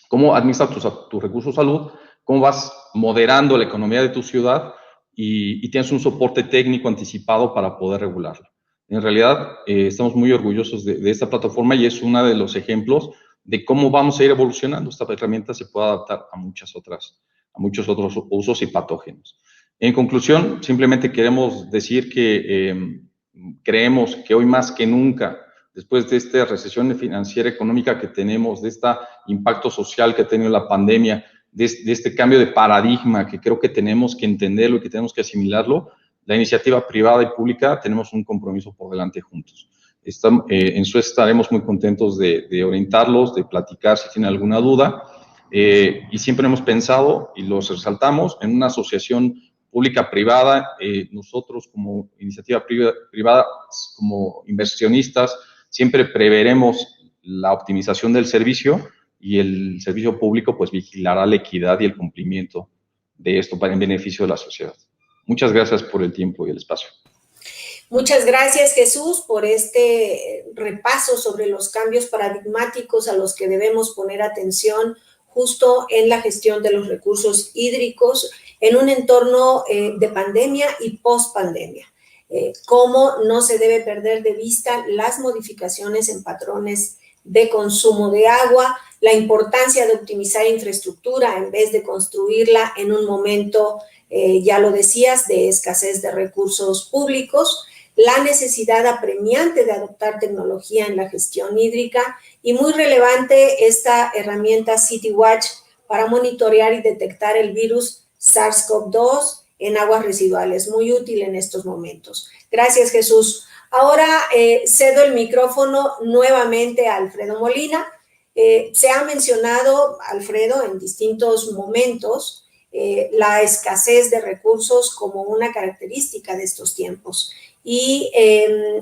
cómo administras tus recursos de salud, cómo vas moderando la economía de tu ciudad y tienes un soporte técnico anticipado para poder regularlo. En realidad, estamos muy orgullosos de esta plataforma y es uno de los ejemplos de cómo vamos a ir evolucionando. Esta herramienta se puede adaptar a muchos otros usos y patógenos. En conclusión, simplemente queremos decir que creemos que hoy más que nunca, después de esta recesión financiera económica que tenemos, de este impacto social que ha tenido la pandemia, de este cambio de paradigma que creo que tenemos que entenderlo y que tenemos que asimilarlo, la iniciativa privada y pública tenemos un compromiso por delante juntos. En Suez estaremos muy contentos de orientarlos, de platicar si tienen alguna duda, y siempre hemos pensado, y los resaltamos, en una asociación pública-privada. Nosotros como iniciativa privada, como inversionistas, siempre preveremos la optimización del servicio, y el servicio público pues vigilará la equidad y el cumplimiento de esto para el beneficio de la sociedad. Muchas gracias por el tiempo y el espacio. Muchas gracias, Jesús, por este repaso sobre los cambios paradigmáticos a los que debemos poner atención justo en la gestión de los recursos hídricos en un entorno de pandemia y post-pandemia. Cómo no se debe perder de vista las modificaciones en patrones de consumo de agua, la importancia de optimizar infraestructura en vez de construirla en un momento, ya lo decías, de escasez de recursos públicos, la necesidad apremiante de adoptar tecnología en la gestión hídrica y muy relevante esta herramienta CityWatch para monitorear y detectar el virus SARS-CoV-2 en aguas residuales, muy útil en estos momentos. Gracias, Jesús. Ahora cedo el micrófono nuevamente a Alfredo Molina. Se ha mencionado, Alfredo, en distintos momentos, la escasez de recursos como una característica de estos tiempos. Y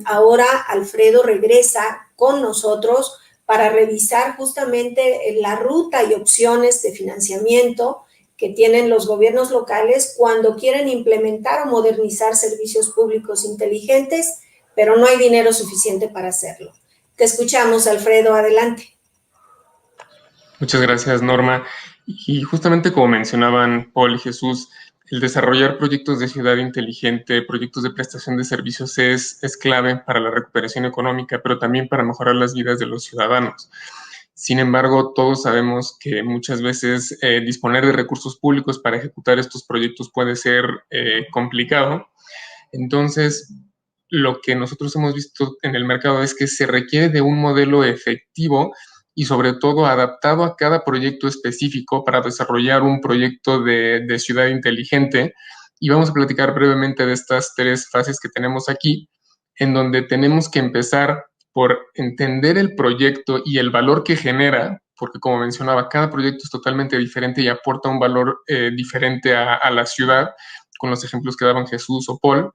ahora Alfredo regresa con nosotros para revisar justamente la ruta y opciones de financiamiento que tienen los gobiernos locales cuando quieren implementar o modernizar servicios públicos inteligentes, pero no hay dinero suficiente para hacerlo. Te escuchamos, Alfredo, adelante. Muchas gracias, Norma. Y justamente como mencionaban Paul y Jesús, el desarrollar proyectos de ciudad inteligente, proyectos de prestación de servicios es clave para la recuperación económica, pero también para mejorar las vidas de los ciudadanos. Sin embargo, todos sabemos que muchas veces disponer de recursos públicos para ejecutar estos proyectos puede ser complicado. Entonces, lo que nosotros hemos visto en el mercado es que se requiere de un modelo efectivo y sobre todo adaptado a cada proyecto específico para desarrollar un proyecto de ciudad inteligente. Y vamos a platicar brevemente de estas 3 fases que tenemos aquí, en donde tenemos que empezar por entender el proyecto y el valor que genera, porque como mencionaba, cada proyecto es totalmente diferente y aporta un valor diferente a la ciudad, con los ejemplos que daban Jesús o Paul.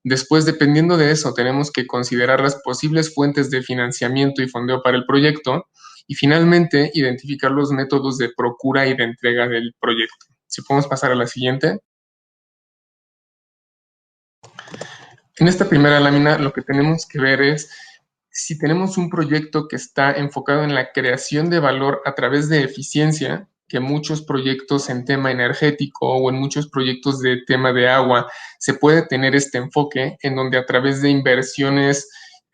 Después, dependiendo de eso, tenemos que considerar las posibles fuentes de financiamiento y fondeo para el proyecto y finalmente identificar los métodos de procura y de entrega del proyecto. Si podemos pasar a la siguiente. En esta primera lámina lo que tenemos que ver es si tenemos un proyecto que está enfocado en la creación de valor a través de eficiencia, que muchos proyectos en tema energético o en muchos proyectos de tema de agua se puede tener este enfoque en donde a través de inversiones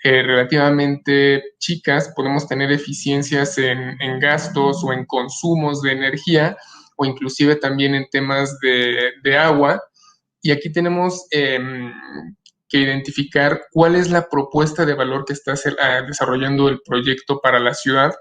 relativamente chicas podemos tener eficiencias en gastos o en consumos de energía o inclusive también en temas de agua. Y aquí tenemos que identificar cuál es la propuesta de valor que está desarrollando el proyecto para la ciudad,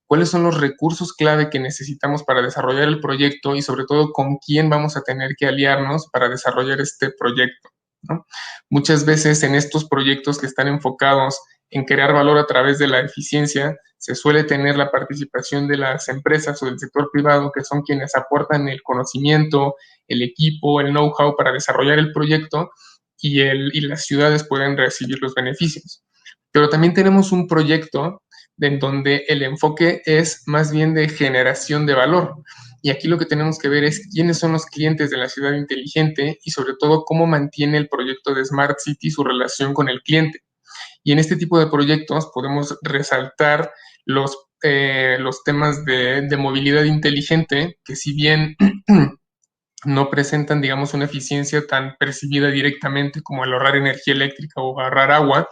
cuáles son los recursos clave que necesitamos para desarrollar el proyecto y sobre todo con quién vamos a tener que aliarnos para desarrollar este proyecto, ¿no? Muchas veces en estos proyectos que están enfocados en crear valor a través de la eficiencia, se suele tener la participación de las empresas o del sector privado, que son quienes aportan el conocimiento, el equipo, el know-how para desarrollar el proyecto y las ciudades pueden recibir los beneficios. Pero también tenemos un proyecto en donde el enfoque es más bien de generación de valor. Y aquí lo que tenemos que ver es quiénes son los clientes de la ciudad inteligente y sobre todo cómo mantiene el proyecto de Smart City su relación con el cliente. Y en este tipo de proyectos podemos resaltar los temas de movilidad inteligente, que si bien no presentan, digamos, una eficiencia tan percibida directamente como el ahorrar energía eléctrica o ahorrar agua,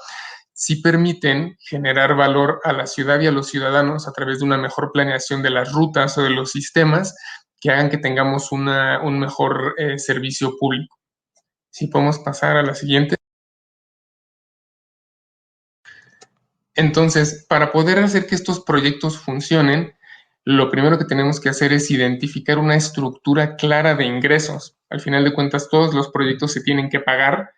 sí permiten generar valor a la ciudad y a los ciudadanos a través de una mejor planeación de las rutas o de los sistemas que hagan que tengamos un mejor servicio público. Si podemos pasar a la siguiente. Entonces, para poder hacer que estos proyectos funcionen, lo primero que tenemos que hacer es identificar una estructura clara de ingresos. Al final de cuentas, todos los proyectos se tienen que pagar.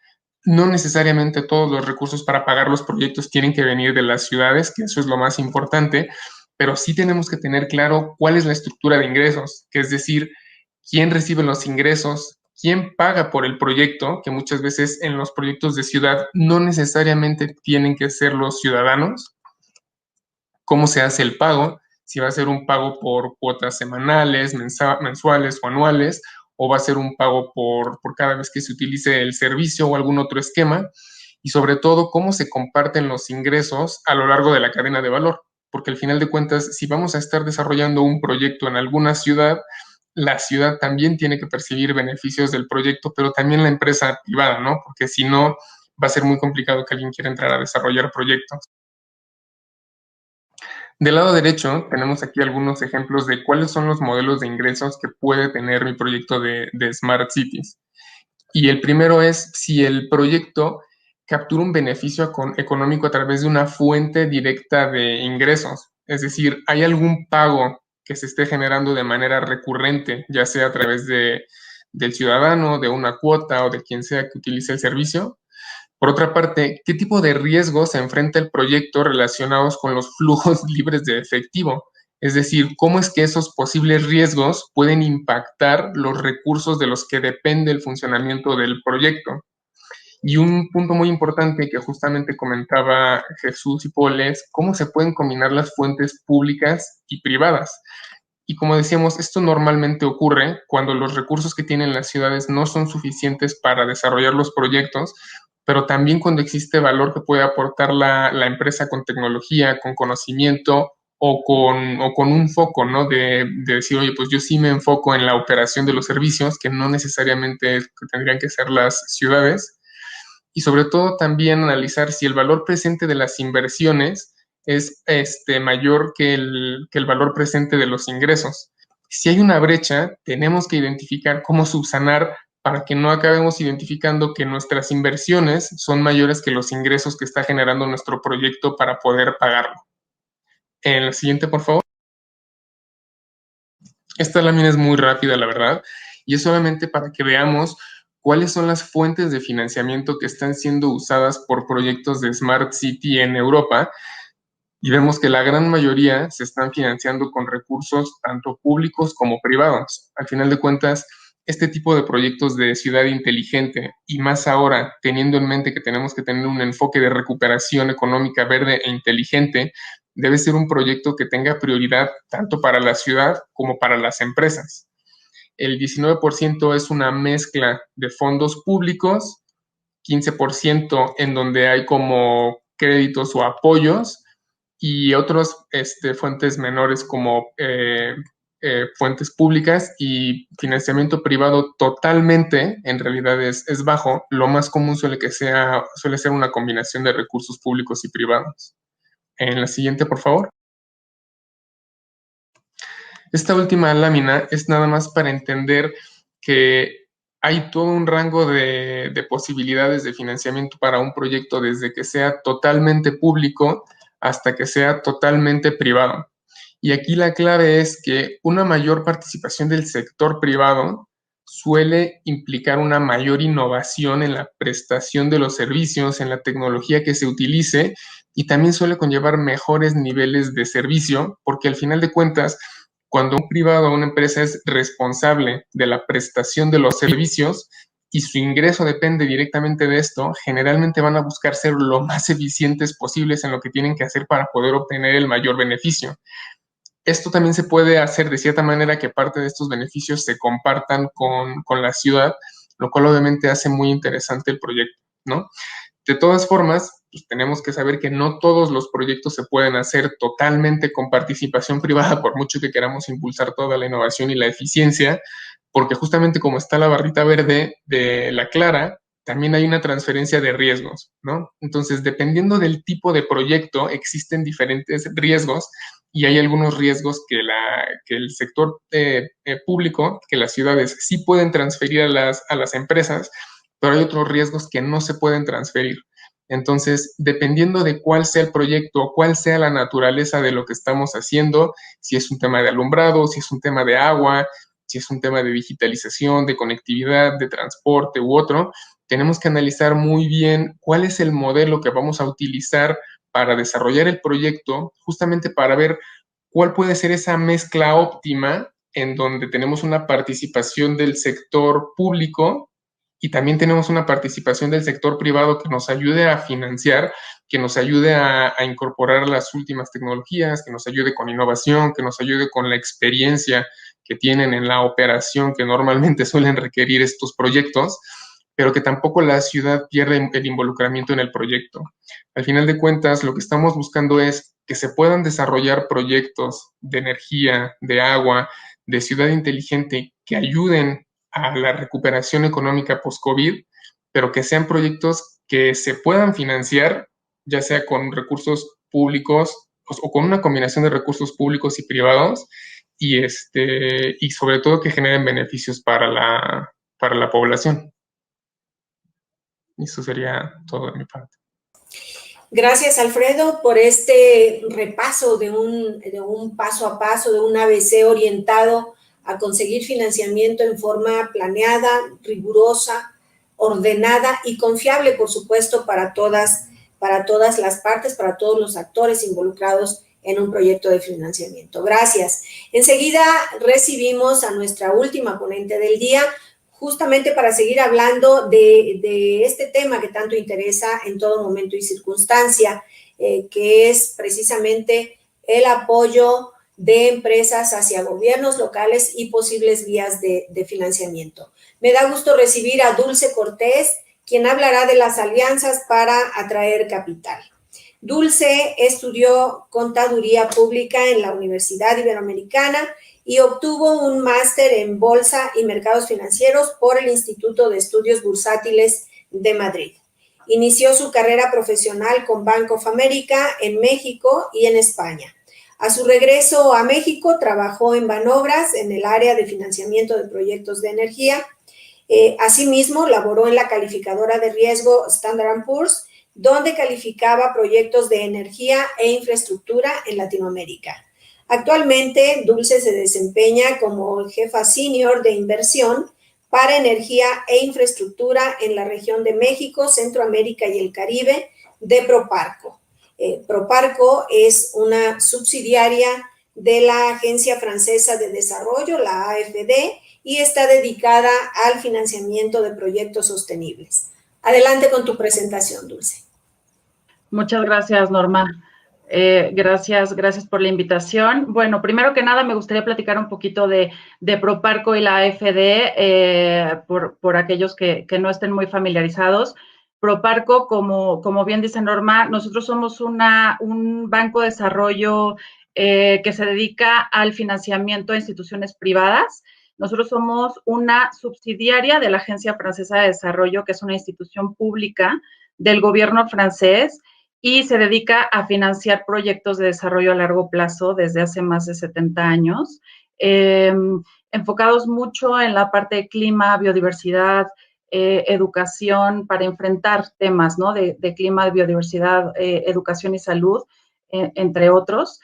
No necesariamente todos los recursos para pagar los proyectos tienen que venir de las ciudades, que eso es lo más importante, pero sí tenemos que tener claro cuál es la estructura de ingresos, que es decir, quién recibe los ingresos, quién paga por el proyecto, que muchas veces en los proyectos de ciudad no necesariamente tienen que ser los ciudadanos, cómo se hace el pago, si va a ser un pago por cuotas semanales, mensuales o anuales, o va a ser un pago por cada vez que se utilice el servicio o algún otro esquema, y sobre todo cómo se comparten los ingresos a lo largo de la cadena de valor, porque al final de cuentas, si vamos a estar desarrollando un proyecto en alguna ciudad, la ciudad también tiene que percibir beneficios del proyecto, pero también la empresa privada, ¿no? Porque si no, va a ser muy complicado que alguien quiera entrar a desarrollar proyectos. Del lado derecho tenemos aquí algunos ejemplos de cuáles son los modelos de ingresos que puede tener mi proyecto de Smart Cities. Y el primero es si el proyecto captura un beneficio económico a través de una fuente directa de ingresos. Es decir, ¿hay algún pago que se esté generando de manera recurrente, ya sea a través del ciudadano, de una cuota o de quien sea que utilice el servicio? Por otra parte, ¿qué tipo de riesgos se enfrenta el proyecto relacionados con los flujos libres de efectivo? Es decir, ¿cómo es que esos posibles riesgos pueden impactar los recursos de los que depende el funcionamiento del proyecto? Y un punto muy importante que justamente comentaba Jesús y Paul es cómo se pueden combinar las fuentes públicas y privadas. Y como decíamos, esto normalmente ocurre cuando los recursos que tienen las ciudades no son suficientes para desarrollar los proyectos, pero también cuando existe valor que puede aportar la empresa con tecnología, con conocimiento o con un foco, ¿no? De decir, oye, pues yo sí me enfoco en la operación de los servicios, que no necesariamente tendrían que ser las ciudades. Y sobre todo también analizar si el valor presente de las inversiones es mayor que el valor presente de los ingresos. Si hay una brecha, tenemos que identificar cómo subsanar para que no acabemos identificando que nuestras inversiones son mayores que los ingresos que está generando nuestro proyecto para poder pagarlo. En la siguiente, por favor. Esta lámina es muy rápida, la verdad, y es solamente para que veamos cuáles son las fuentes de financiamiento que están siendo usadas por proyectos de Smart City en Europa. Y vemos que la gran mayoría se están financiando con recursos tanto públicos como privados. Al final de cuentas, este tipo de proyectos de ciudad inteligente, y más ahora teniendo en mente que tenemos que tener un enfoque de recuperación económica verde e inteligente, debe ser un proyecto que tenga prioridad tanto para la ciudad como para las empresas. El 19% es una mezcla de fondos públicos, 15% en donde hay como créditos o apoyos, y otras fuentes menores como fuentes públicas, y financiamiento privado totalmente en realidad es bajo. Lo más común suele ser una combinación de recursos públicos y privados. En la siguiente, por favor. Esta última lámina es nada más para entender que hay todo un rango de posibilidades de financiamiento para un proyecto, desde que sea totalmente público hasta que sea totalmente privado. Y aquí la clave es que una mayor participación del sector privado suele implicar una mayor innovación en la prestación de los servicios, en la tecnología que se utilice, y también suele conllevar mejores niveles de servicio, porque al final de cuentas, cuando un privado o una empresa es responsable de la prestación de los servicios y su ingreso depende directamente de esto, generalmente van a buscar ser lo más eficientes posibles en lo que tienen que hacer para poder obtener el mayor beneficio. Esto también se puede hacer de cierta manera que parte de estos beneficios se compartan con la ciudad, lo cual obviamente hace muy interesante el proyecto, ¿no? De todas formas, pues tenemos que saber que no todos los proyectos se pueden hacer totalmente con participación privada, por mucho que queramos impulsar toda la innovación y la eficiencia, porque justamente como está la barrita verde de la clara, también hay una transferencia de riesgos, ¿no? Entonces, dependiendo del tipo de proyecto, existen diferentes riesgos, y hay algunos riesgos que el sector público, que las ciudades sí pueden transferir a las empresas, pero hay otros riesgos que no se pueden transferir. Entonces, dependiendo de cuál sea el proyecto, cuál sea la naturaleza de lo que estamos haciendo, si es un tema de alumbrado, si es un tema de agua, si es un tema de digitalización, de conectividad, de transporte u otro, tenemos que analizar muy bien cuál es el modelo que vamos a utilizar para desarrollar el proyecto, justamente para ver cuál puede ser esa mezcla óptima en donde tenemos una participación del sector público y también tenemos una participación del sector privado que nos ayude a financiar, que nos ayude a incorporar las últimas tecnologías, que nos ayude con innovación, que nos ayude con la experiencia que tienen en la operación que normalmente suelen requerir estos proyectos, pero que tampoco la ciudad pierda el involucramiento en el proyecto. Al final de cuentas, lo que estamos buscando es que se puedan desarrollar proyectos de energía, de agua, de ciudad inteligente que ayuden a la recuperación económica post-COVID, pero que sean proyectos que se puedan financiar, ya sea con recursos públicos o con una combinación de recursos públicos y privados, y sobre todo que generen beneficios para la población. Eso sería todo de mi parte. Gracias, Alfredo, por este repaso de un paso a paso, de un ABC orientado a conseguir financiamiento en forma planeada, rigurosa, ordenada y confiable, por supuesto, para todas las partes, para todos los actores involucrados en un proyecto de financiamiento. Gracias. Enseguida recibimos a nuestra última ponente del día, justamente para seguir hablando de este tema que tanto interesa en todo momento y circunstancia, que es precisamente el apoyo de empresas hacia gobiernos locales y posibles vías de financiamiento. Me da gusto recibir a Dulce Cortés, quien hablará de las alianzas para atraer capital. Dulce estudió Contaduría Pública en la Universidad Iberoamericana y obtuvo un máster en Bolsa y Mercados Financieros por el Instituto de Estudios Bursátiles de Madrid. Inició su carrera profesional con Bank of America en México y en España. A su regreso a México, trabajó en Banobras en el área de financiamiento de proyectos de energía. Asimismo, laboró en la calificadora de riesgo Standard & Poor's, donde calificaba proyectos de energía e infraestructura en Latinoamérica. Actualmente, Dulce se desempeña como jefa senior de inversión para energía e infraestructura en la región de México, Centroamérica y el Caribe de Proparco. Proparco es una subsidiaria de la Agencia Francesa de Desarrollo, la AFD, y está dedicada al financiamiento de proyectos sostenibles. Adelante con tu presentación, Dulce. Muchas gracias, Norma. Gracias por la invitación. Bueno, primero que nada me gustaría platicar un poquito de Proparco y la AFD por aquellos que no estén muy familiarizados. Proparco, como bien dice Norma, nosotros somos un banco de desarrollo que se dedica al financiamiento de instituciones privadas. Nosotros somos una subsidiaria de la Agencia Francesa de Desarrollo, que es una institución pública del gobierno francés, y se dedica a financiar proyectos de desarrollo a largo plazo desde hace más de 70 años, enfocados mucho en la parte de clima, biodiversidad, educación, para enfrentar temas, ¿no?, de clima, biodiversidad, educación y salud, entre otros.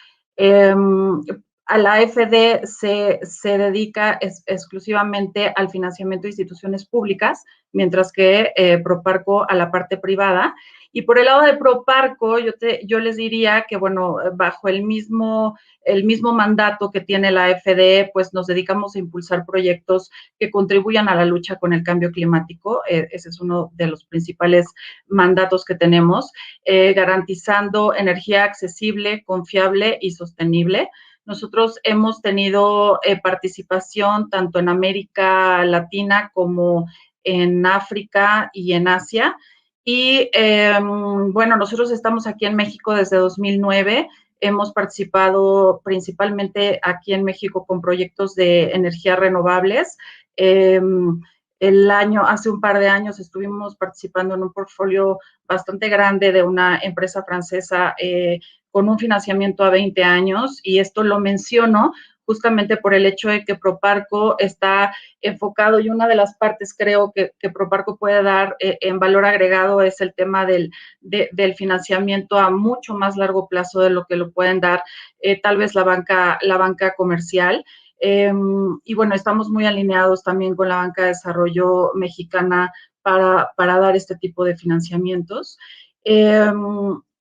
A la AFD se dedica exclusivamente al financiamiento de instituciones públicas, mientras que Proparco a la parte privada. Y por el lado de Proparco, yo les diría que, bueno, bajo el mismo mandato que tiene la AFD, pues nos dedicamos a impulsar proyectos que contribuyan a la lucha con el cambio climático. Ese es uno de los principales mandatos que tenemos, garantizando energía accesible, confiable y sostenible. Nosotros hemos tenido participación tanto en América Latina como en África y en Asia. Y bueno, nosotros estamos aquí en México desde 2009. Hemos participado principalmente aquí en México con proyectos de energías renovables. Hace un par de años estuvimos participando en un portfolio bastante grande de una empresa francesa con un financiamiento a 20 años, y esto lo menciono justamente por el hecho de que Proparco está enfocado, y una de las partes creo que Proparco puede dar en valor agregado es el tema del financiamiento a mucho más largo plazo de lo que lo pueden dar tal vez la banca comercial. Y bueno, estamos muy alineados también con la banca de desarrollo mexicana para dar este tipo de financiamientos.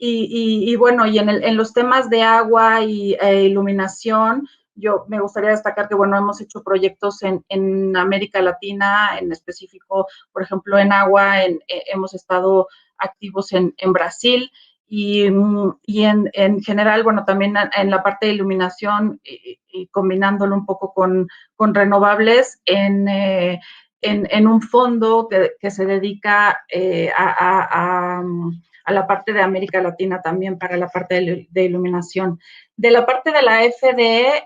Y bueno, y en los temas de agua e iluminación, yo me gustaría destacar que, bueno, hemos hecho proyectos en América Latina, en específico, por ejemplo, en agua, hemos estado activos en Brasil, y en general, bueno, también en la parte de iluminación, y combinándolo un poco con renovables, en un fondo que se dedica a la parte de América Latina también, para la parte de iluminación. De la parte de la AFD,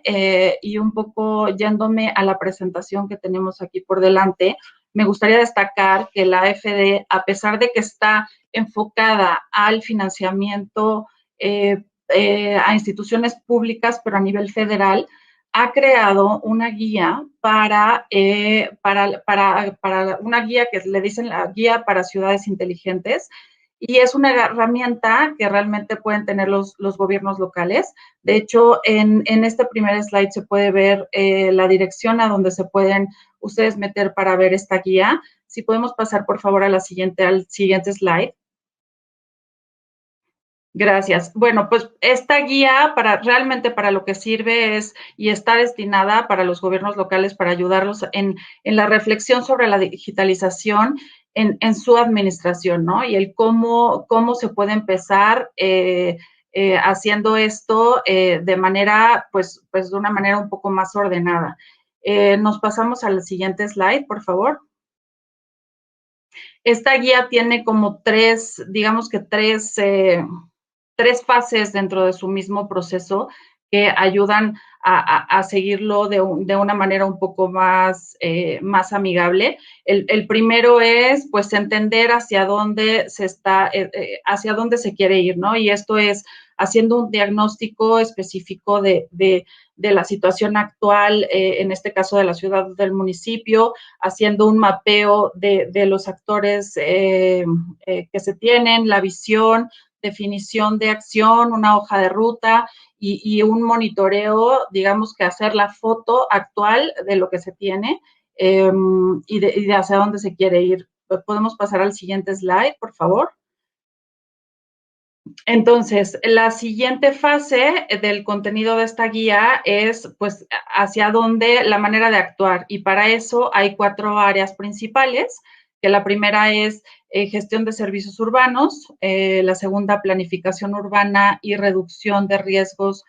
y un poco yéndome a la presentación que tenemos aquí por delante, me gustaría destacar que la AFD, a pesar de que está enfocada al financiamiento a instituciones públicas, pero a nivel federal, ha creado una guía una guía que le dicen la Guía para Ciudades Inteligentes, y es una herramienta que realmente pueden tener los gobiernos locales. De hecho, en este primer slide se puede ver la dirección a donde se pueden ustedes meter para ver esta guía. Si podemos pasar, por favor, al siguiente slide. Gracias. Bueno, pues esta guía realmente para lo que sirve es y está destinada para los gobiernos locales para ayudarlos en la reflexión sobre la digitalización en su administración, ¿no? Y el cómo se puede empezar haciendo esto de manera, pues de una manera un poco más ordenada. Nos pasamos al siguiente slide, por favor. Esta guía tiene como tres fases dentro de su mismo proceso que ayudan a seguirlo de una manera un poco más amigable. El primero es, pues, entender hacia dónde se quiere ir, ¿no? Y esto es haciendo un diagnóstico específico de la situación actual, en este caso de la ciudad o del municipio, haciendo un mapeo de los actores que se tienen, la visión, definición de acción, una hoja de ruta y un monitoreo, digamos que hacer la foto actual de lo que se tiene y de hacia dónde se quiere ir. ¿Podemos pasar al siguiente slide, por favor? Entonces, la siguiente fase del contenido de esta guía es, pues, hacia dónde, la manera de actuar. Y para eso hay 4 áreas principales, que la primera es gestión de servicios urbanos, la segunda, planificación urbana y reducción de riesgos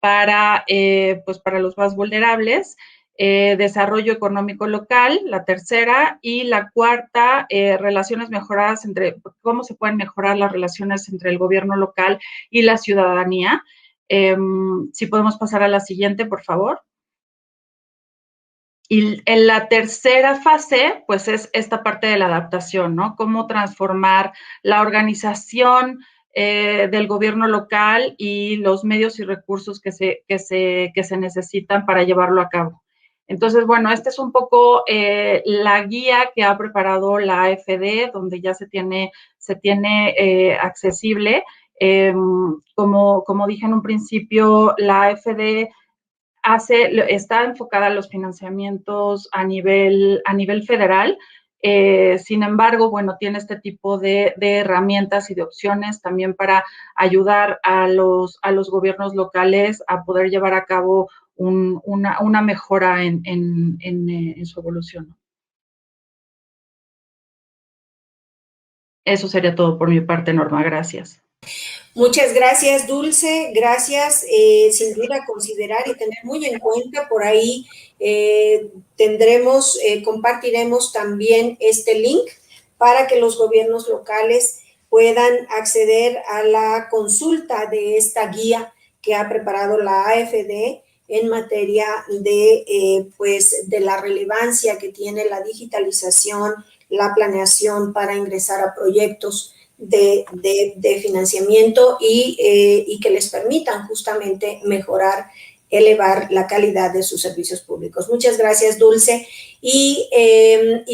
para los más vulnerables, desarrollo económico local, la tercera, y la cuarta, relaciones mejoradas cómo se pueden mejorar las relaciones entre el gobierno local y la ciudadanía. Si podemos pasar a la siguiente, por favor. Y en la tercera fase, pues es esta parte de la adaptación, ¿no? Cómo transformar la organización del gobierno local y los medios y recursos que se necesitan para llevarlo a cabo. Entonces, bueno, esta es un poco la guía que ha preparado la AFD, donde ya se tiene accesible. Como dije en un principio, la AFD está enfocada a los financiamientos a nivel federal. Sin embargo, bueno, tiene este tipo de herramientas y de opciones también para ayudar a los gobiernos locales a poder llevar a cabo una mejora en su evolución. Eso sería todo por mi parte, Norma. Gracias. Muchas gracias, Dulce. Gracias. Sin duda, considerar y tener muy en cuenta por ahí compartiremos también este link para que los gobiernos locales puedan acceder a la consulta de esta guía que ha preparado la AFD en materia de la relevancia que tiene la digitalización, la planeación para ingresar a proyectos de financiamiento y que les permitan justamente elevar la calidad de sus servicios públicos. Muchas gracias, Dulce. Y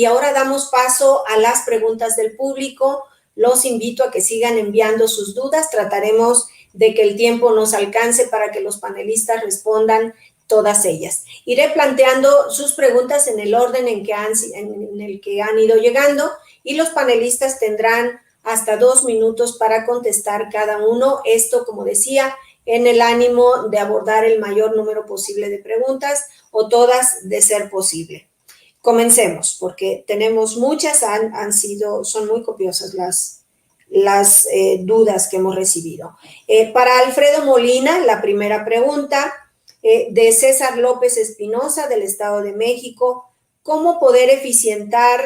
ahora damos paso a las preguntas del público. Los invito a que sigan enviando sus dudas. Trataremos de que el tiempo nos alcance para que los panelistas respondan todas ellas. Iré planteando sus preguntas en el orden en el que han ido llegando y los panelistas tendrán hasta 2 minutos para contestar cada uno. Esto, como decía, en el ánimo de abordar el mayor número posible de preguntas o todas de ser posible. Comencemos, porque tenemos muchas, son muy copiosas las dudas que hemos recibido. Para Alfredo Molina, la primera pregunta de César López Espinosa, del Estado de México: ¿cómo poder eficientar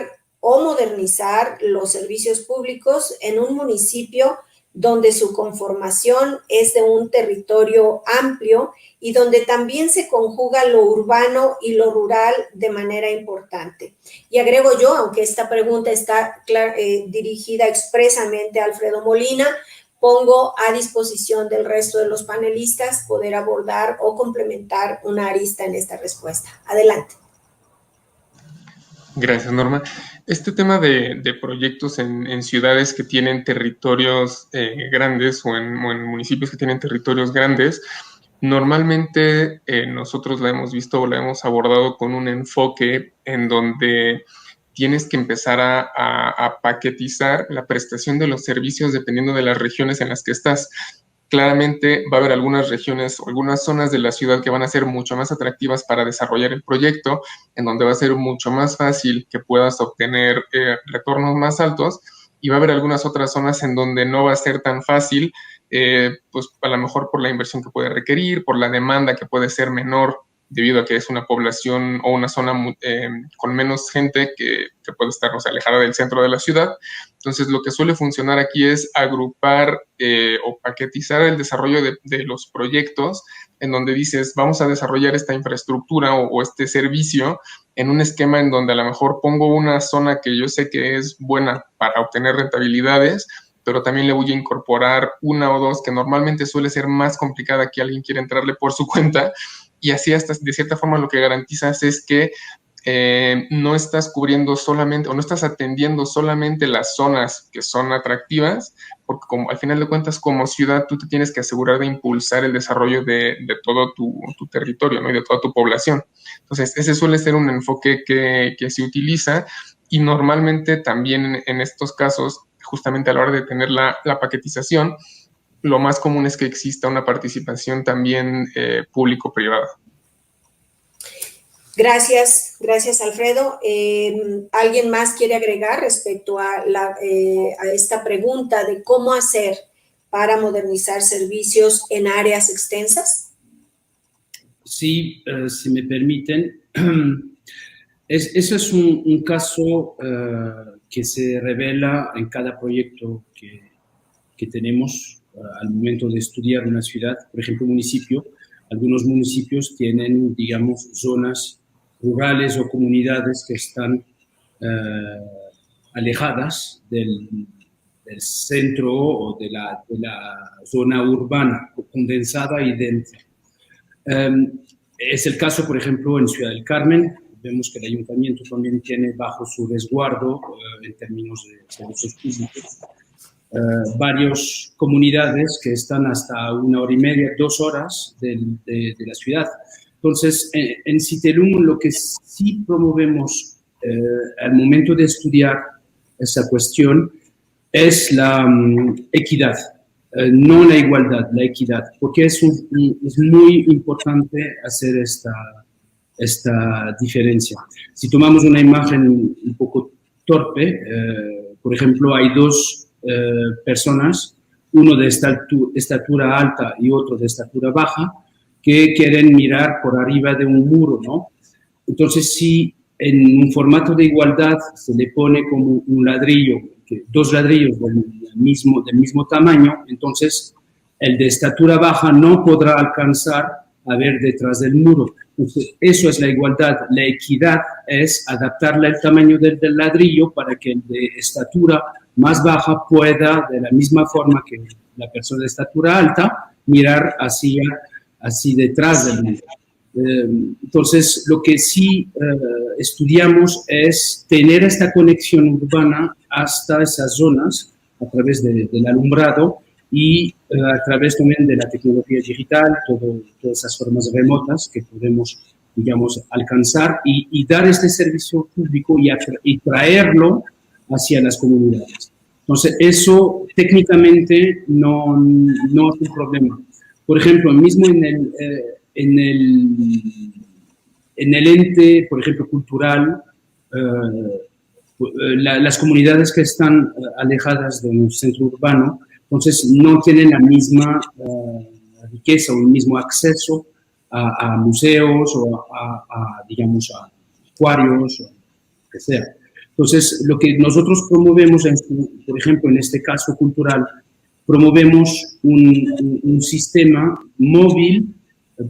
o modernizar los servicios públicos en un municipio donde su conformación es de un territorio amplio y donde también se conjuga lo urbano y lo rural de manera importante? Y agrego yo, aunque esta pregunta está dirigida expresamente a Alfredo Molina, pongo a disposición del resto de los panelistas poder abordar o complementar una arista en esta respuesta. Adelante. Gracias, Norma. Este tema de proyectos en ciudades que tienen territorios grandes o en municipios que tienen territorios grandes, normalmente nosotros la hemos visto o la hemos abordado con un enfoque en donde tienes que empezar a paquetizar la prestación de los servicios dependiendo de las regiones en las que estás. Claramente va a haber algunas regiones o algunas zonas de la ciudad que van a ser mucho más atractivas para desarrollar el proyecto, en donde va a ser mucho más fácil que puedas obtener retornos más altos, y va a haber algunas otras zonas en donde no va a ser tan fácil, pues a lo mejor por la inversión que puede requerir, por la demanda que puede ser menor, debido a que es una población o una zona con menos gente que puede estar, o sea, alejada del centro de la ciudad. Entonces, lo que suele funcionar aquí es agrupar o paquetizar el desarrollo de los proyectos, en donde dices, vamos a desarrollar esta infraestructura o este servicio en un esquema en donde a lo mejor pongo una zona que yo sé que es buena para obtener rentabilidades, pero también le voy a incorporar una o dos que normalmente suele ser más complicada que alguien quiera entrarle por su cuenta, y así hasta de cierta forma lo que garantizas es que no estás cubriendo solamente o no estás atendiendo solamente las zonas que son atractivas, porque como, al final de cuentas como ciudad tú te tienes que asegurar de impulsar el desarrollo de todo tu territorio, ¿no? Y de toda tu población. Entonces ese suele ser un enfoque que se utiliza, y normalmente también en estos casos, justamente a la hora de tener la paquetización, lo más común es que exista una participación también público-privada. Gracias Alfredo. ¿Alguien más quiere agregar respecto a esta pregunta de cómo hacer para modernizar servicios en áreas extensas? Sí, si me permiten. Eso es un caso que se revela en cada proyecto que tenemos al momento de estudiar una ciudad. Por ejemplo, municipio. Algunos municipios tienen, digamos, zonas rurales o comunidades que están alejadas del centro o de la zona urbana, condensada y densa. Es el caso, por ejemplo, en Ciudad del Carmen. Vemos que el ayuntamiento también tiene bajo su resguardo, en términos de servicios públicos, varias comunidades que están hasta 1 hora y media, 2 horas de la ciudad. Entonces, en Citelum lo que sí promovemos al momento de estudiar esa cuestión es la equidad, no la igualdad, la equidad, porque es muy importante hacer esta diferencia. Si tomamos una imagen un poco torpe, por ejemplo, hay 2 personas, uno de estatura alta y otro de estatura baja, que quieren mirar por arriba de un muro, ¿no? Entonces, si en un formato de igualdad se le pone como un ladrillo, 2 ladrillos del mismo tamaño, entonces el de estatura baja no podrá alcanzar a ver detrás del muro. Entonces, eso es la igualdad. La equidad es adaptarle el tamaño del ladrillo para que el de estatura más baja pueda, de la misma forma que la persona de estatura alta, mirar así detrás del muro. Entonces, lo que sí estudiamos es tener esta conexión urbana hasta esas zonas a través del alumbrado y a través también de la tecnología digital, todas esas formas remotas que podemos, digamos, alcanzar y dar este servicio público y traerlo hacia las comunidades. Entonces, eso técnicamente no es un problema. Por ejemplo, mismo en el ente, por ejemplo, cultural, las comunidades que están alejadas de un centro urbano, entonces no tienen la misma riqueza o el mismo acceso a museos o digamos, a acuarios o lo que sea. Entonces, lo que nosotros promovemos, por ejemplo, en este caso cultural, promovemos un sistema móvil,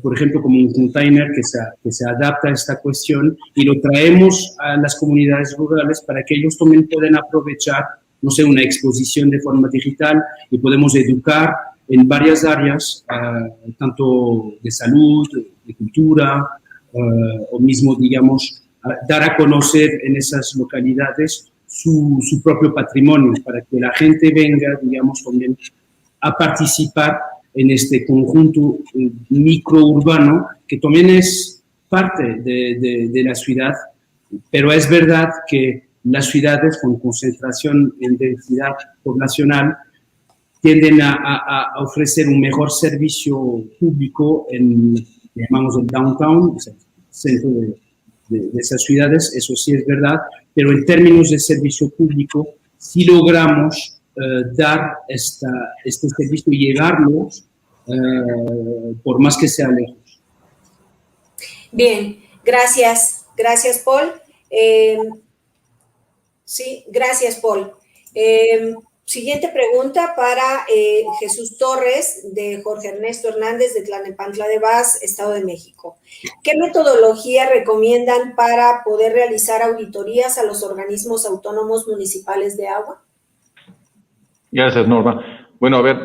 por ejemplo, como un container que se adapta a esta cuestión y lo traemos a las comunidades rurales para que ellos también puedan aprovechar, no sé, una exposición de forma digital y podemos educar en varias áreas, tanto de salud, de cultura, o mismo, digamos, dar a conocer en esas localidades su propio patrimonio, para que la gente venga, digamos, también a participar en este conjunto microurbano, que también es parte de la ciudad, pero es verdad que las ciudades con concentración en densidad poblacional tienden a ofrecer un mejor servicio público en, llamamos el downtown, el centro de esas ciudades, eso sí es verdad, pero en términos de servicio público, si logramos dar este servicio y llevarlos, por más que sea lejos. Bien, gracias Paul. Sí, gracias Paul. Siguiente pregunta para Jesús Torres, de Jorge Ernesto Hernández, de Tlalnepantla de Vaz, Estado de México. ¿Qué metodología recomiendan para poder realizar auditorías a los organismos autónomos municipales de agua? Gracias, Norma. Bueno, a ver,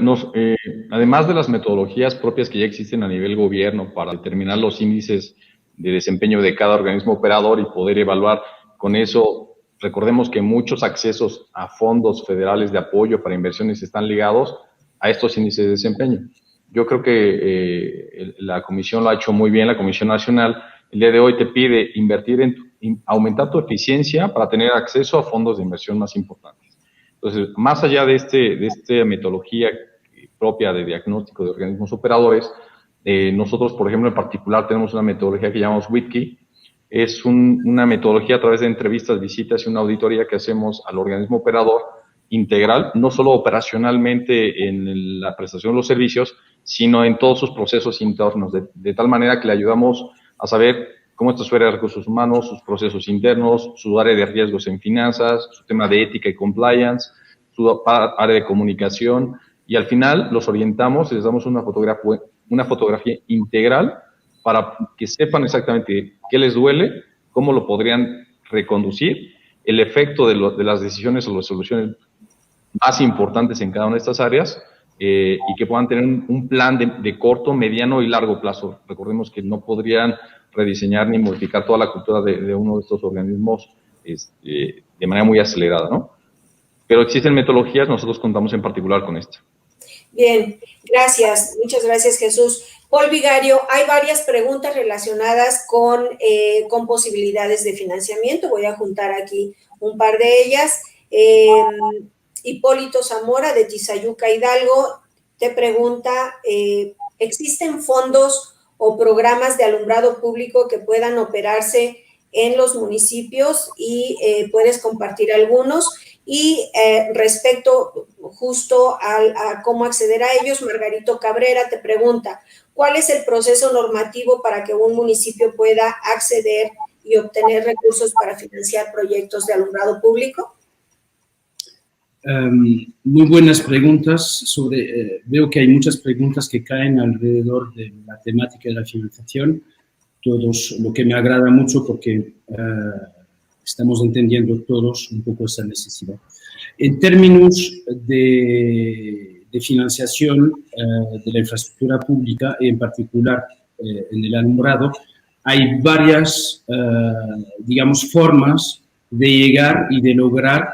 además de las metodologías propias que ya existen a nivel gobierno para determinar los índices de desempeño de cada organismo operador y poder evaluar con eso, recordemos que muchos accesos a fondos federales de apoyo para inversiones están ligados a estos índices de desempeño. Yo creo que la Comisión lo ha hecho muy bien, la Comisión Nacional. El día de hoy te pide invertir aumentar tu eficiencia para tener acceso a fondos de inversión más importantes. Entonces, más allá de esta metodología propia de diagnóstico de organismos operadores, nosotros, por ejemplo, en particular tenemos una metodología que llamamos WITKI. Es una metodología a través de entrevistas, visitas y una auditoría que hacemos al organismo operador integral, no solo operacionalmente en la prestación de los servicios, sino en todos sus procesos internos, de tal manera que le ayudamos a saber cómo está su área de recursos humanos, sus procesos internos, su área de riesgos en finanzas, su tema de ética y compliance, su área de comunicación, y al final los orientamos y les damos una fotografía integral para que sepan exactamente qué les duele, cómo lo podrían reconducir, el efecto de las decisiones o las soluciones más importantes en cada una de estas áreas, y que puedan tener un plan de corto, mediano y largo plazo. Recordemos que no podrían rediseñar ni modificar toda la cultura de uno de estos organismos de manera muy acelerada, ¿no? Pero existen metodologías, nosotros contamos en particular con esta. Bien, gracias. Muchas gracias, Jesús. Paul Vigario, hay varias preguntas relacionadas con posibilidades de financiamiento. Voy a juntar aquí un par de ellas. Hipólito Zamora, de Tizayuca, Hidalgo, te pregunta, ¿existen fondos o programas de alumbrado público que puedan operarse en los municipios? Y puedes compartir algunos. Y respecto justo a cómo acceder a ellos, Margarito Cabrera te pregunta, ¿cuál es el proceso normativo para que un municipio pueda acceder y obtener recursos para financiar proyectos de alumbrado público? Muy buenas preguntas. Veo que hay muchas preguntas que caen alrededor de la temática de la financiación. Lo que me agrada mucho porque estamos entendiendo todos un poco esa necesidad. En términos de financiación de la infraestructura pública, y en particular en el alumbrado, hay varias, digamos, formas de llegar y de lograr,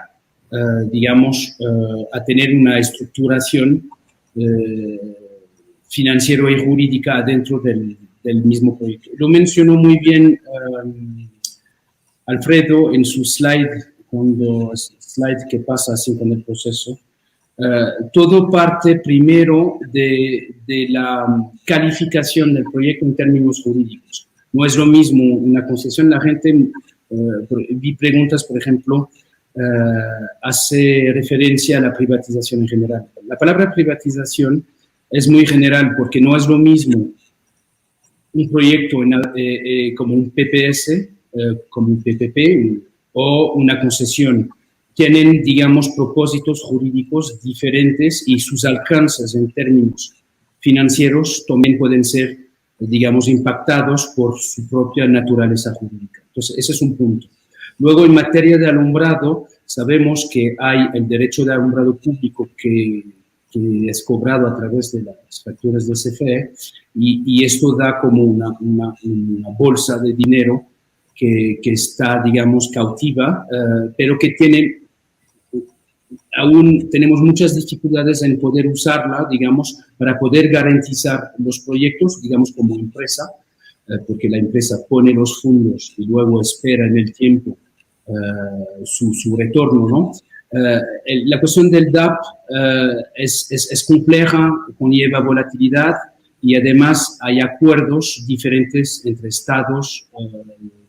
digamos, a tener una estructuración financiera y jurídica dentro del mismo proyecto. Lo mencionó muy bien Alfredo en su slide que pasa así con el proceso. Todo parte primero de la calificación del proyecto en términos jurídicos. No es lo mismo una concesión. La gente, vi preguntas, por ejemplo, hace referencia a la privatización en general. La palabra privatización es muy general porque no es lo mismo un proyecto como un PPS, como un PPP o una concesión. Tienen, digamos, propósitos jurídicos diferentes y sus alcances en términos financieros también pueden ser, digamos, impactados por su propia naturaleza jurídica. Entonces, ese es un punto. Luego, en materia de alumbrado, sabemos que hay el derecho de alumbrado público que es cobrado a través de las facturas de CFE y esto da como una bolsa de dinero que está, digamos, cautiva, pero que aún tenemos muchas dificultades en poder usarla, digamos, para poder garantizar los proyectos, digamos, como empresa, porque la empresa pone los fondos y luego espera en el tiempo su retorno, ¿no? La cuestión del DAP es compleja, conlleva volatilidad y además hay acuerdos diferentes entre estados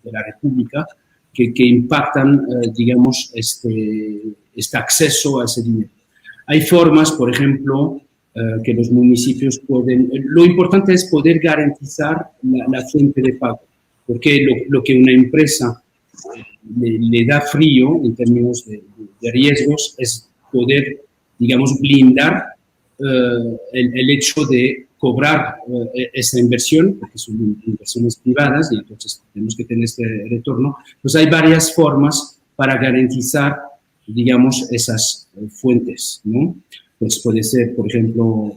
de la República que impactan, digamos, este acceso a ese dinero. Hay formas, por ejemplo, que los municipios pueden... Lo importante es poder garantizar la fuente de pago, porque lo que una empresa le da frío en términos de riesgos es poder, digamos, blindar el hecho de cobrar esta inversión, porque son inversiones privadas y entonces tenemos que tener este retorno. Pues hay varias formas para garantizar, digamos, esas fuentes, ¿no? Pues puede ser, por ejemplo,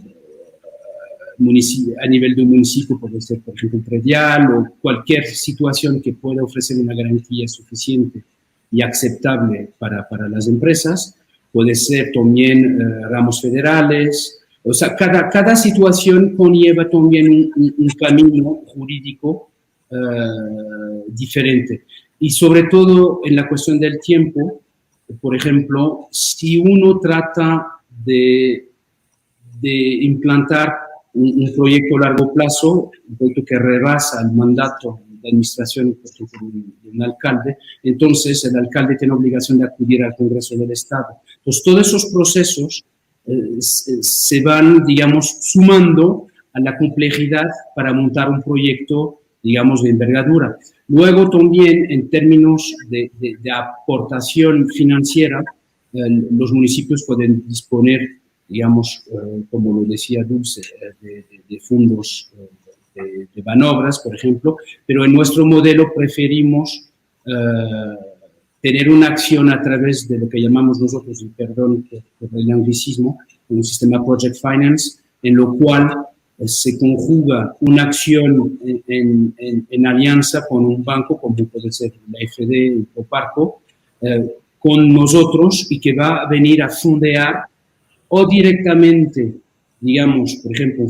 a nivel de un municipio, puede ser, por ejemplo, un predial o cualquier situación que pueda ofrecer una garantía suficiente y aceptable para las empresas. Puede ser también ramos federales. O sea, cada situación conlleva también un camino jurídico diferente. Y sobre todo en la cuestión del tiempo, por ejemplo, si uno trata de implantar un proyecto a largo plazo, un proyecto que rebasa el mandato de administración, por ejemplo, de un alcalde, entonces el alcalde tiene obligación de acudir al Congreso del Estado. Entonces, todos esos procesos se van, digamos, sumando a la complejidad para montar un proyecto, digamos, de envergadura. Luego también, en términos de aportación financiera, los municipios pueden disponer, digamos, como lo decía Dulce, de fondos de Banobras, por ejemplo, pero en nuestro modelo preferimos tener una acción a través de lo que llamamos nosotros, y perdón por el anglicismo, un sistema Project Finance, en lo cual se conjuga una acción en alianza con un banco, como puede ser la FD, el Proparco, con nosotros y que va a venir a fondear o directamente, digamos, por ejemplo,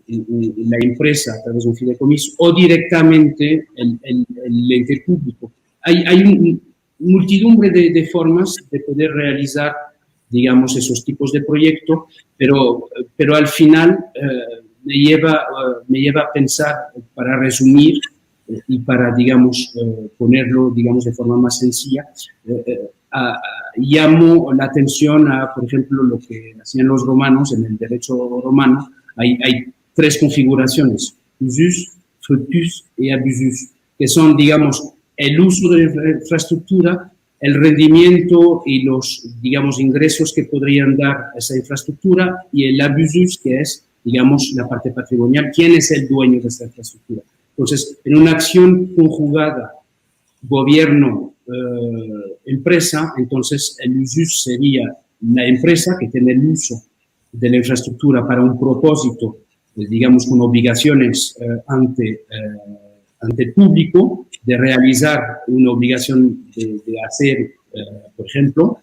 la empresa a través de un fideicomiso o directamente el ente público. Hay multidumbre de formas de poder realizar, digamos, esos tipos de proyectos, pero al final me lleva a pensar, para resumir y para, digamos, ponerlo, digamos, de forma más sencilla, llamo la atención a, por ejemplo, lo que hacían los romanos en el derecho romano. Hay tres configuraciones, usus, fructus y abusus, que son, digamos, el uso de la infraestructura, el rendimiento y los, digamos, ingresos que podrían dar esa infraestructura, y el abusus, que es, digamos, la parte patrimonial, quién es el dueño de esta infraestructura. Entonces, en una acción conjugada, gobierno, empresa, entonces el usus sería la empresa que tiene el uso de la infraestructura para un propósito, digamos, con obligaciones ante el público, de realizar una obligación de hacer, por ejemplo.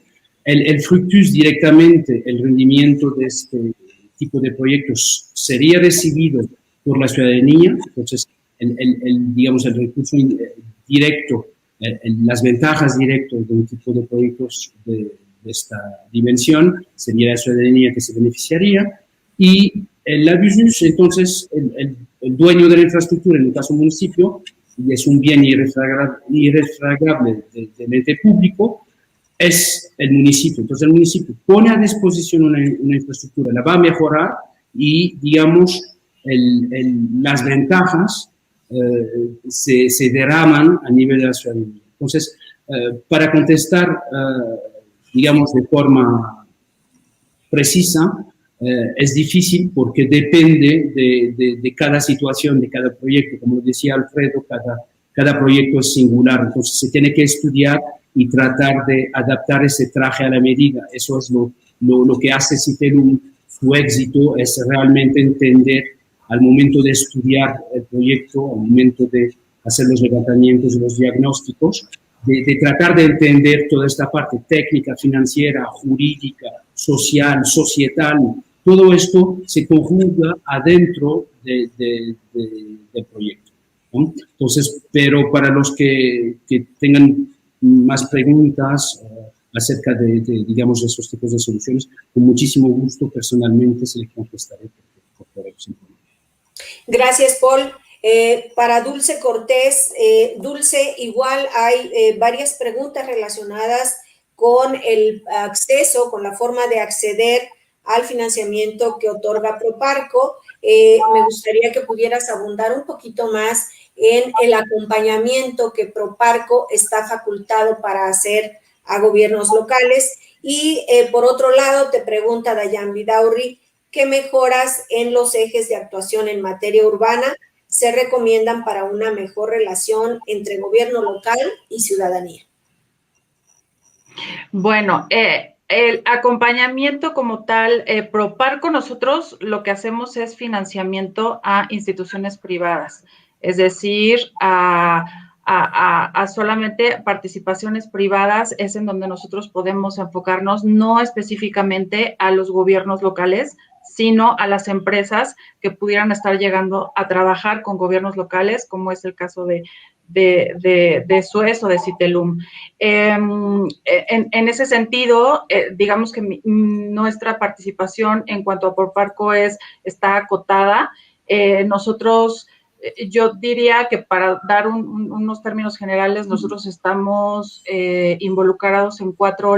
El fructus, directamente, el rendimiento de este tipo de proyectos sería recibido por la ciudadanía. Entonces, digamos, el recurso directo, las ventajas directas de un tipo de proyectos de esta dimensión sería la ciudadanía que se beneficiaría, y el abusus, entonces, el dueño de la infraestructura, en el caso municipio, y es un bien irrefragable del ente público, es el municipio. Entonces, el municipio pone a disposición una infraestructura, la va a mejorar y, digamos, las ventajas se derraman a nivel de la ciudadanía. Entonces, para contestar, digamos, de forma precisa, es difícil porque depende de cada situación, de cada proyecto. Como decía Alfredo, cada proyecto es singular, entonces se tiene que estudiar y tratar de adaptar ese traje a la medida. Eso es lo que hace Citelum su éxito, es realmente entender al momento de estudiar el proyecto, al momento de hacer los levantamientos y los diagnósticos, de tratar de entender toda esta parte técnica, financiera, jurídica, social, societal. Todo esto se conjuga adentro del proyecto, ¿no? Entonces, pero para los que tengan más preguntas acerca digamos, de esos tipos de soluciones, con muchísimo gusto personalmente se les contestaré por correo simplemente. Gracias, Paul. Para Dulce Cortés, Dulce, igual hay varias preguntas relacionadas con el acceso, con la forma de acceder al financiamiento que otorga Proparco. Me gustaría que pudieras abundar un poquito más en el acompañamiento que Proparco está facultado para hacer a gobiernos locales. Y por otro lado, te pregunta Dayan Vidaurri, ¿qué mejoras en los ejes de actuación en materia urbana se recomiendan para una mejor relación entre gobierno local y ciudadanía? Bueno, el acompañamiento como tal, Proparco, nosotros lo que hacemos es financiamiento a instituciones privadas, es decir, a solamente participaciones privadas es en donde nosotros podemos enfocarnos, no específicamente a los gobiernos locales, sino a las empresas que pudieran estar llegando a trabajar con gobiernos locales, como es el caso de Suez o de Citelum. En ese sentido, digamos que nuestra participación en cuanto a Proparco está acotada. Nosotros, yo diría que para dar unos términos generales, nosotros estamos involucrados en 4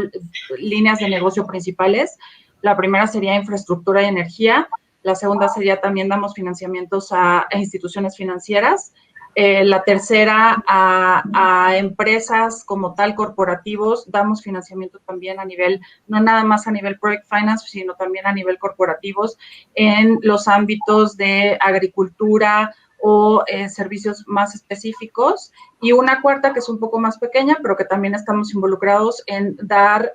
líneas de negocio principales. La primera sería infraestructura y energía. La segunda sería también damos financiamientos a instituciones financieras. La tercera a empresas como tal, corporativos, damos financiamiento también a nivel, no nada más a nivel Project Finance, sino también a nivel corporativos en los ámbitos de agricultura o servicios más específicos. Y una cuarta que es un poco más pequeña, pero que también estamos involucrados en dar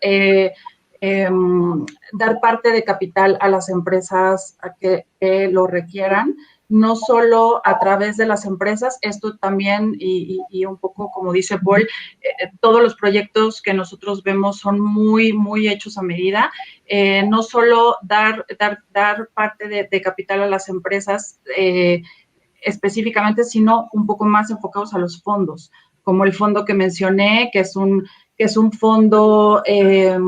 parte de capital a las empresas que lo requieran, no solo a través de las empresas, esto también, y un poco como dice Paul, todos los proyectos que nosotros vemos son muy, muy hechos a medida, no solo dar parte de capital a las empresas específicamente, sino un poco más enfocados a los fondos, como el fondo que mencioné, que es un fondo que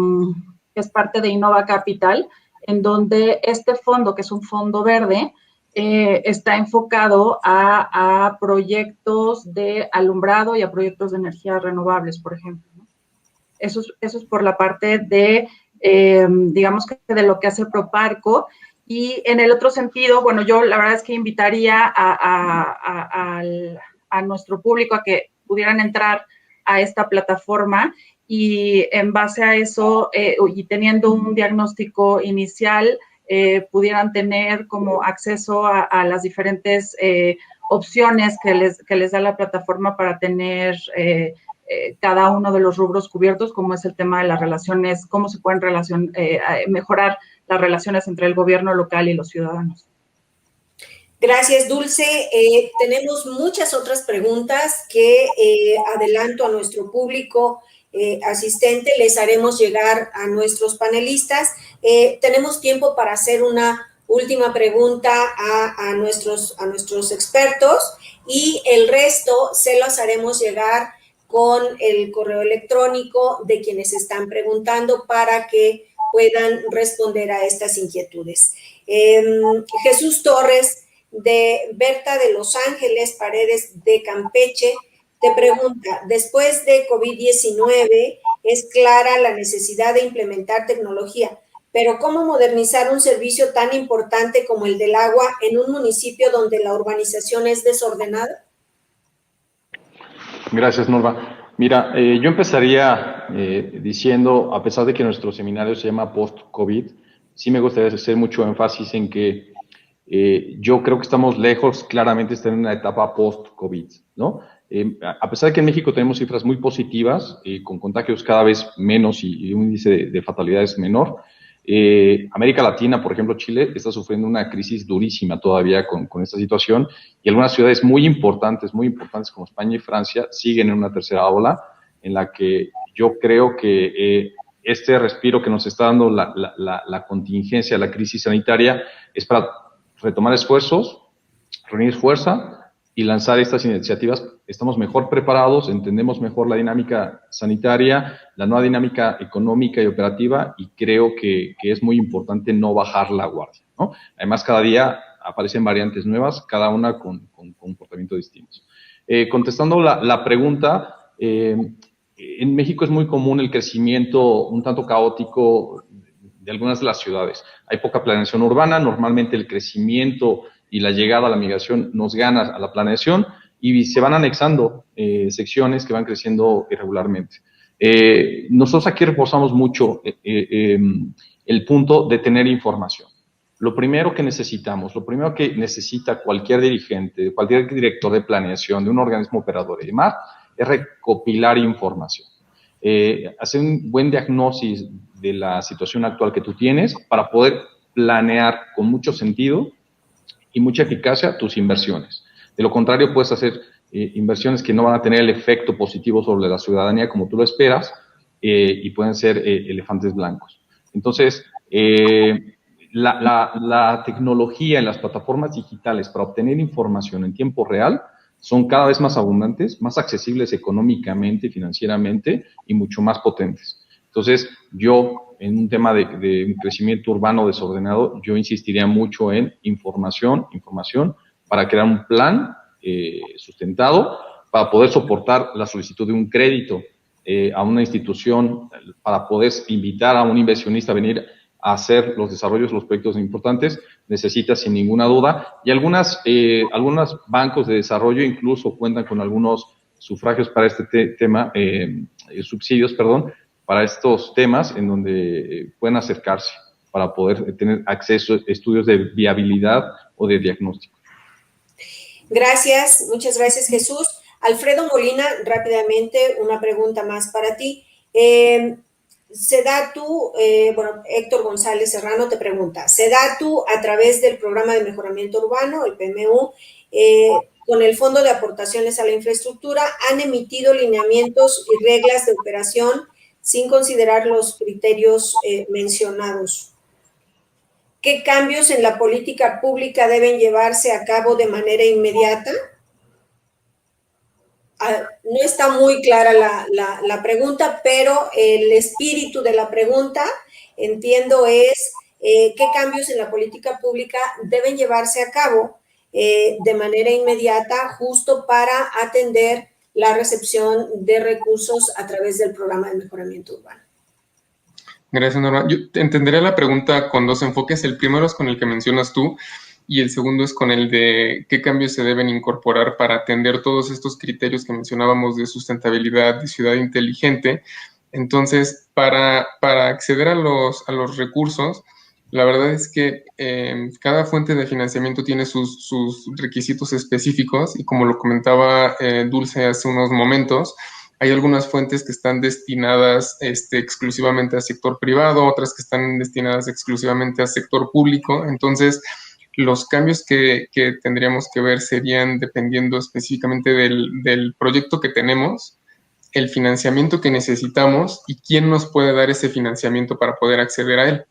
es parte de Innova Capital, en donde este fondo, que es un fondo verde, está enfocado a proyectos de alumbrado y a proyectos de energías renovables, por ejemplo, ¿no? Eso es por la parte de, digamos que de lo que hace Proparco. Y en el otro sentido, bueno, yo la verdad es que invitaría a nuestro público a que pudieran entrar a esta plataforma y en base a eso y teniendo un diagnóstico inicial, pudieran tener como acceso a las diferentes opciones que les da la plataforma para tener cada uno de los rubros cubiertos, como es el tema de las relaciones, cómo se pueden mejorar las relaciones entre el gobierno local y los ciudadanos. Gracias, Dulce. Tenemos muchas otras preguntas que adelanto a nuestro público asistente, les haremos llegar a nuestros panelistas. Tenemos tiempo para hacer una última pregunta a nuestros expertos y el resto se los haremos llegar con el correo electrónico de quienes están preguntando para que puedan responder a estas inquietudes. Jesús Torres, de Berta de Los Ángeles, Paredes de Campeche, te pregunta, después de COVID-19 es clara la necesidad de implementar tecnología, pero ¿cómo modernizar un servicio tan importante como el del agua en un municipio donde la urbanización es desordenada? Gracias, Norma. Mira, yo empezaría diciendo, a pesar de que nuestro seminario se llama Post-COVID, sí me gustaría hacer mucho énfasis en que yo creo que estamos lejos, claramente, de estar en una etapa post-COVID, ¿no? A pesar de que en México tenemos cifras muy positivas, con contagios cada vez menos y un índice de fatalidades menor, América Latina, por ejemplo, Chile, está sufriendo una crisis durísima todavía con esta situación y algunas ciudades muy importantes como España y Francia siguen en una tercera ola en la que yo creo que este respiro que nos está dando la contingencia, la crisis sanitaria, es para retomar esfuerzos, reunir fuerza y lanzar estas iniciativas, estamos mejor preparados, entendemos mejor la dinámica sanitaria, la nueva dinámica económica y operativa, y creo que es muy importante no bajar la guardia, ¿no? Además, cada día aparecen variantes nuevas, cada una con comportamientos distintos. Contestando la pregunta, en México es muy común el crecimiento un tanto caótico de algunas de las ciudades. Hay poca planeación urbana, normalmente el crecimiento y la llegada a la migración nos gana a la planeación y se van anexando secciones que van creciendo irregularmente. Nosotros aquí reforzamos mucho el punto de tener información. Lo primero que necesitamos, lo primero que necesita cualquier dirigente, cualquier director de planeación, de un organismo operador y demás, es recopilar información. Hacer un buen diagnóstico de la situación actual que tú tienes para poder planear con mucho sentido y mucha eficacia tus inversiones. De lo contrario, puedes hacer inversiones que no van a tener el efecto positivo sobre la ciudadanía como tú lo esperas y pueden ser elefantes blancos. Entonces, la tecnología en las plataformas digitales para obtener información en tiempo real son cada vez más abundantes, más accesibles económicamente, financieramente y mucho más potentes. Entonces, yo, en un tema de un crecimiento urbano desordenado, yo insistiría mucho en información para crear un plan sustentado para poder soportar la solicitud de un crédito a una institución, para poder invitar a un inversionista a venir a hacer los desarrollos, los proyectos importantes, necesita sin ninguna duda. Y algunos bancos de desarrollo incluso cuentan con algunos sufragios para este tema, subsidios, perdón, para estos temas en donde pueden acercarse para poder tener acceso a estudios de viabilidad o de diagnóstico. Gracias, muchas gracias, Jesús. Alfredo Molina, rápidamente, una pregunta más para ti. SEDATU, Héctor González Serrano te pregunta, SEDATU a través del Programa de Mejoramiento Urbano, el PMU, con el Fondo de Aportaciones a la Infraestructura, han emitido lineamientos y reglas de operación sin considerar los criterios mencionados. ¿Qué cambios en la política pública deben llevarse a cabo de manera inmediata? No está muy clara la pregunta, pero el espíritu de la pregunta, entiendo, es qué cambios en la política pública deben llevarse a cabo de manera inmediata justo para atender la recepción de recursos a través del Programa de Mejoramiento Urbano. Gracias, Norma. Yo entendería la pregunta con dos enfoques. El primero es con el que mencionas tú y el segundo es con el de qué cambios se deben incorporar para atender todos estos criterios que mencionábamos de sustentabilidad, de ciudad inteligente. Entonces, para acceder a los recursos, la verdad es que cada fuente de financiamiento tiene sus requisitos específicos y como lo comentaba Dulce hace unos momentos, hay algunas fuentes que están destinadas exclusivamente al sector privado, otras que están destinadas exclusivamente al sector público. Entonces, los cambios que tendríamos que ver serían dependiendo específicamente del proyecto que tenemos, el financiamiento que necesitamos y quién nos puede dar ese financiamiento para poder acceder a él.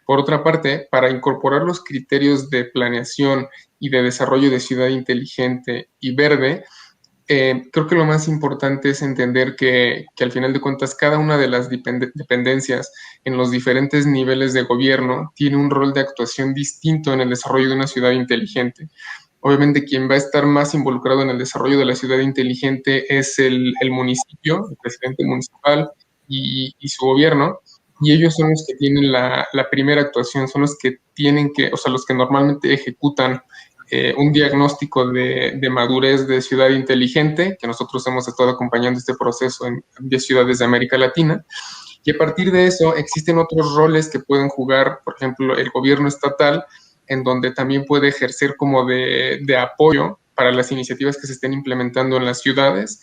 Por otra parte, para incorporar los criterios de planeación y de desarrollo de ciudad inteligente y verde, creo que lo más importante es entender que al final de cuentas cada una de las dependencias en los diferentes niveles de gobierno tiene un rol de actuación distinto en el desarrollo de una ciudad inteligente. Obviamente quien va a estar más involucrado en el desarrollo de la ciudad inteligente es el municipio, el presidente municipal y su gobierno, y ellos son los que tienen la primera actuación, son los que tienen que, o sea, los que normalmente ejecutan un diagnóstico de madurez de ciudad inteligente, que nosotros hemos estado acompañando este proceso en 10 ciudades de América Latina, y a partir de eso existen otros roles que pueden jugar, por ejemplo, el gobierno estatal, en donde también puede ejercer como de apoyo para las iniciativas que se estén implementando en las ciudades,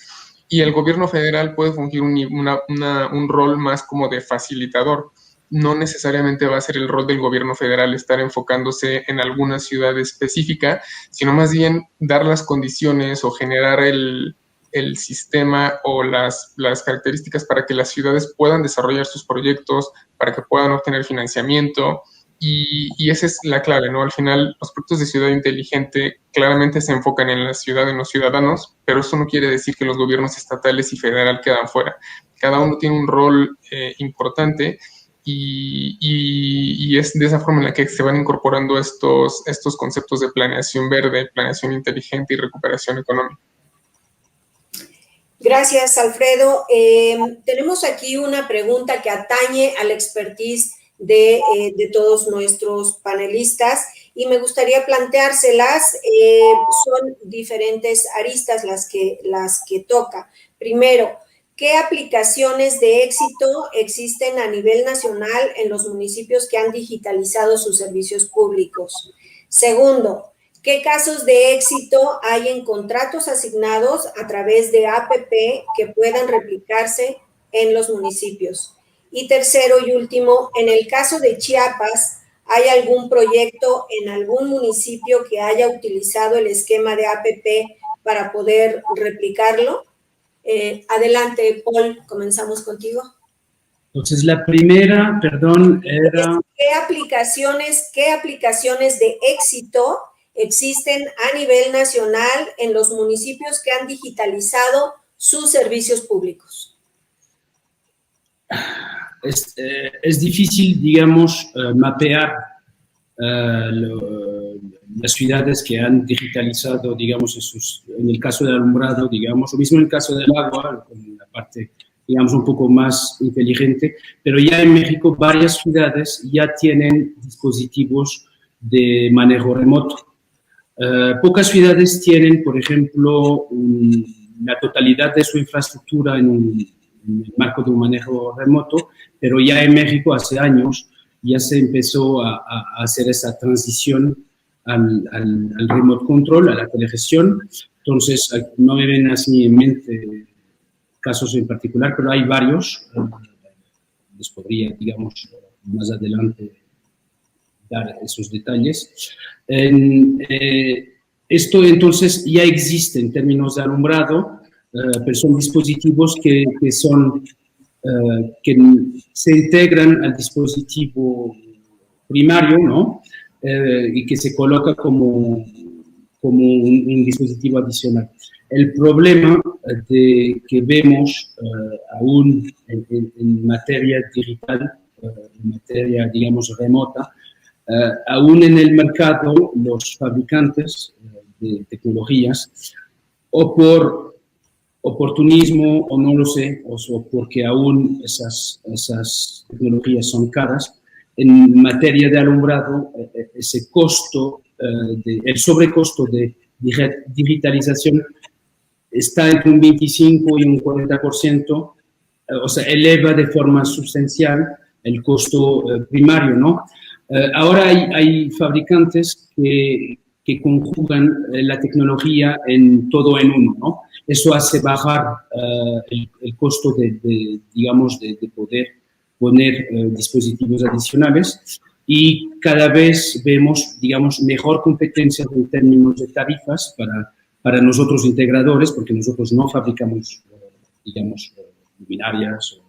y el gobierno federal puede fungir un rol más como de facilitador. No necesariamente va a ser el rol del gobierno federal estar enfocándose en alguna ciudad específica, sino más bien dar las condiciones o generar el sistema o las características para que las ciudades puedan desarrollar sus proyectos, para que puedan obtener financiamiento Y esa es la clave, ¿no? Al final, los proyectos de ciudad inteligente claramente se enfocan en la ciudad, en los ciudadanos, pero eso no quiere decir que los gobiernos estatales y federal quedan fuera. Cada uno tiene un rol importante y es de esa forma en la que se van incorporando estos conceptos de planeación verde, planeación inteligente y recuperación económica. Gracias, Alfredo. Tenemos aquí una pregunta que atañe al expertise de todos nuestros panelistas y me gustaría planteárselas. Son diferentes aristas las que toca. Primero, ¿qué aplicaciones de éxito existen a nivel nacional en los municipios que han digitalizado sus servicios públicos? Segundo, ¿qué casos de éxito hay en contratos asignados a través de APP que puedan replicarse en los municipios? Y tercero y último, en el caso de Chiapas, ¿hay algún proyecto en algún municipio que haya utilizado el esquema de APP para poder replicarlo? Adelante, Paul, comenzamos contigo. Entonces, la primera, perdón, era... ¿Qué aplicaciones de éxito existen a nivel nacional en los municipios que han digitalizado sus servicios públicos? Es difícil, digamos, mapear las ciudades que han digitalizado, digamos, en el caso del alumbrado, digamos, o mismo en el caso del agua, con la parte, digamos, un poco más inteligente, pero ya en México varias ciudades ya tienen dispositivos de manejo remoto. Pocas ciudades tienen, por ejemplo, la totalidad de su infraestructura en el marco de un manejo remoto, pero ya en México hace años ya se empezó a hacer esa transición al remote control, a la telegestión. Entonces, no me ven así en mente casos en particular, pero hay varios. Les podría, digamos, más adelante dar esos detalles. Esto entonces ya existe en términos de alumbrado, pero son dispositivos que se integran al dispositivo primario, ¿no? Y que se coloca como un dispositivo adicional. El problema que vemos aún en materia digital, en materia, digamos, remota, aún en el mercado los fabricantes de tecnologías, o por oportunismo, o no lo sé, o porque aún esas tecnologías son caras, en materia de alumbrado, ese costo, el sobrecosto de digitalización está entre un 25 y un 40%, o sea, eleva de forma sustancial el costo primario, ¿no? Ahora hay fabricantes que conjugan la tecnología en todo en uno, ¿no? Eso hace bajar el costo digamos, de poder poner dispositivos adicionales y cada vez vemos, digamos, mejor competencia en términos de tarifas para nosotros integradores, porque nosotros no fabricamos, digamos, luminarias o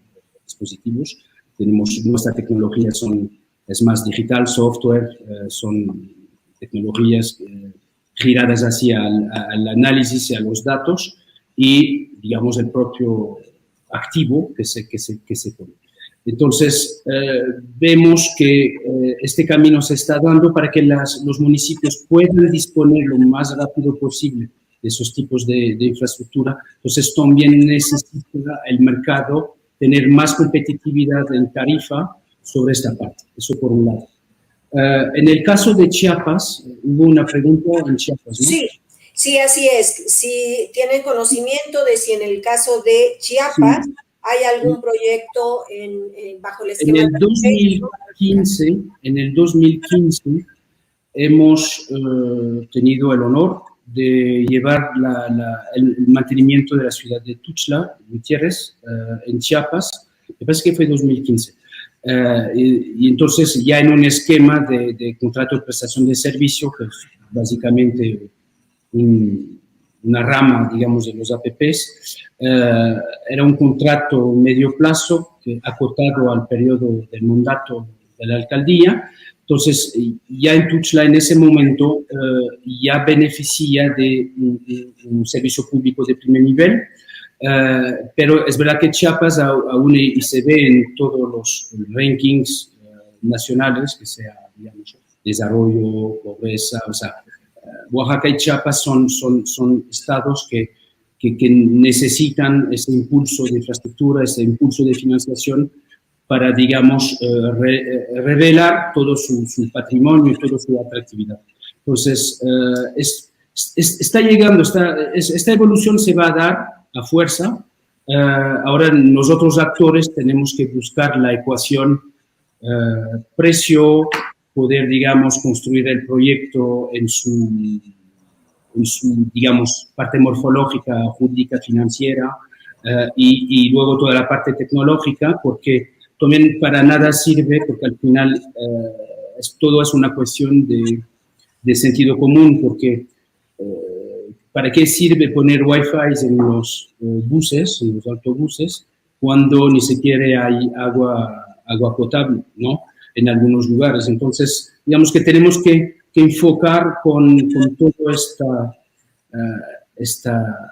dispositivos. Nuestra tecnología es más digital, software, son tecnologías giradas hacia el análisis y a los datos y, digamos, el propio activo que se pone. Entonces, vemos que este camino se está dando para que los municipios puedan disponer lo más rápido posible de esos tipos de infraestructura. Entonces, también necesita el mercado tener más competitividad en tarifa sobre esta parte. Eso por un lado. En el caso de Chiapas, hubo una pregunta en Chiapas, ¿no? Sí, así es. Si tienen conocimiento de si en el caso de Chiapas hay algún proyecto bajo el esquema. En el 2015 hemos tenido el honor de llevar el mantenimiento de la ciudad de Tuxtla Gutiérrez en Chiapas. Me parece que fue 2015. Y entonces ya en un esquema de contrato de prestación de servicio, que es básicamente una rama, digamos, de los APPs, era un contrato medio plazo, acotado al periodo del mandato de la alcaldía, Entonces, ya en Tuxtla en ese momento ya beneficia de un servicio público de primer nivel, pero es verdad que Chiapas aún y se ve en todos los rankings nacionales, que sea, digamos, desarrollo, pobreza, o sea, Oaxaca y Chiapas son estados que necesitan ese impulso de infraestructura, ese impulso de financiación para, digamos, revelar todo su patrimonio y toda su atractividad. Entonces, está llegando, esta evolución se va a dar a fuerza. Ahora nosotros actores tenemos que buscar la ecuación precio, poder, digamos, construir el proyecto en su, digamos, parte morfológica, jurídica, financiera, y luego toda la parte tecnológica, porque también para nada sirve, porque al final todo es una cuestión de sentido común, porque ¿para qué sirve poner Wi-Fi en los buses, en los autobuses, cuando ni siquiera hay agua potable, ¿no? En algunos lugares? Entonces, digamos que tenemos que enfocar con toda esta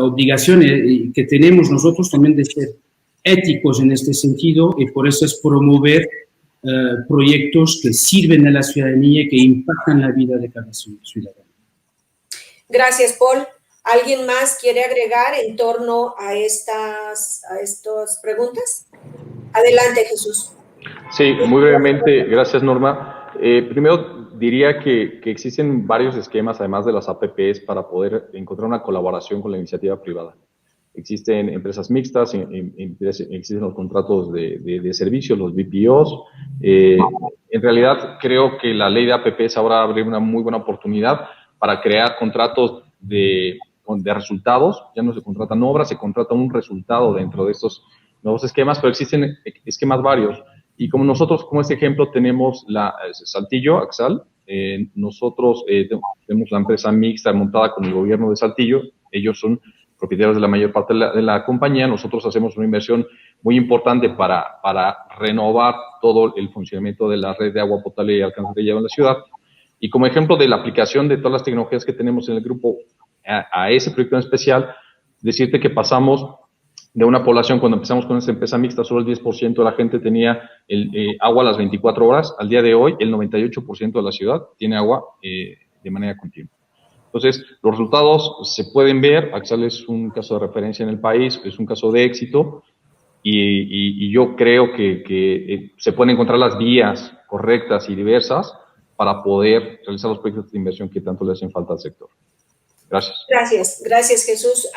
obligación que tenemos nosotros también de ser éticos en este sentido, y por eso es promover proyectos que sirven a la ciudadanía y que impactan la vida de cada ciudadano. Gracias, Paul. ¿Alguien más quiere agregar en torno a estas preguntas? Adelante, Jesús. Sí, muy brevemente, gracias, Norma. Primero diría que existen varios esquemas, además de las APPs, para poder encontrar una colaboración con la iniciativa privada. Existen empresas mixtas, existen los contratos de servicios, los BPOs. En realidad, creo que la ley de APPs ahora abre una muy buena oportunidad para crear contratos de resultados. Ya no se contratan obras, se contrata un resultado dentro de estos nuevos esquemas, pero existen esquemas varios. Y como nosotros, como este ejemplo, tenemos Saltillo, Axal, nosotros tenemos la empresa mixta montada con el gobierno de Saltillo. Ellos son propietarios de la mayor parte de la compañía. Nosotros hacemos una inversión muy importante para renovar todo el funcionamiento de la red de agua potable y alcantarillado en la ciudad. Y como ejemplo de la aplicación de todas las tecnologías que tenemos en el grupo a ese proyecto en especial, decirte que pasamos de una población, cuando empezamos con esta empresa mixta, solo el 10% de la gente tenía agua a las 24 horas. Al día de hoy, el 98% de la ciudad tiene agua de manera continua. Entonces, los resultados se pueden ver. Axal es un caso de referencia en el país, es un caso de éxito, y yo creo que se pueden encontrar las vías correctas y diversas para poder realizar los proyectos de inversión que tanto le hacen falta al sector. Gracias. Gracias, Jesús.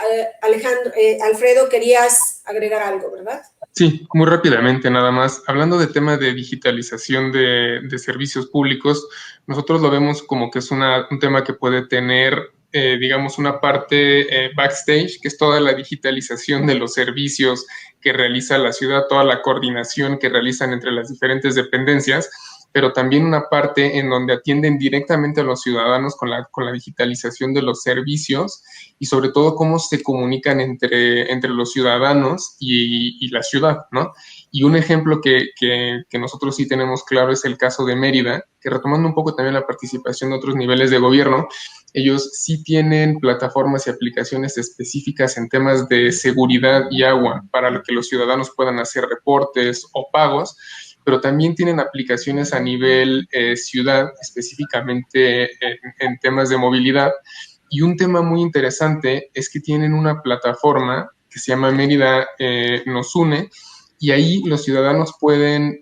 Alfredo, querías agregar algo, ¿verdad? Sí, muy rápidamente nada más. Hablando de tema de digitalización de servicios públicos, nosotros lo vemos como que es un tema que puede tener, digamos, una parte backstage, que es toda la digitalización de los servicios que realiza la ciudad, toda la coordinación que realizan entre las diferentes dependencias, pero también una parte en donde atienden directamente a los ciudadanos con la digitalización de los servicios y sobre todo cómo se comunican entre los ciudadanos y la ciudad, ¿no? Y un ejemplo que nosotros sí tenemos claro es el caso de Mérida, que retomando un poco también la participación de otros niveles de gobierno, ellos sí tienen plataformas y aplicaciones específicas en temas de seguridad y agua para que los ciudadanos puedan hacer reportes o pagos, pero también tienen aplicaciones a nivel ciudad, específicamente en temas de movilidad. Y un tema muy interesante es que tienen una plataforma que se llama Mérida Nos Une, y ahí los ciudadanos pueden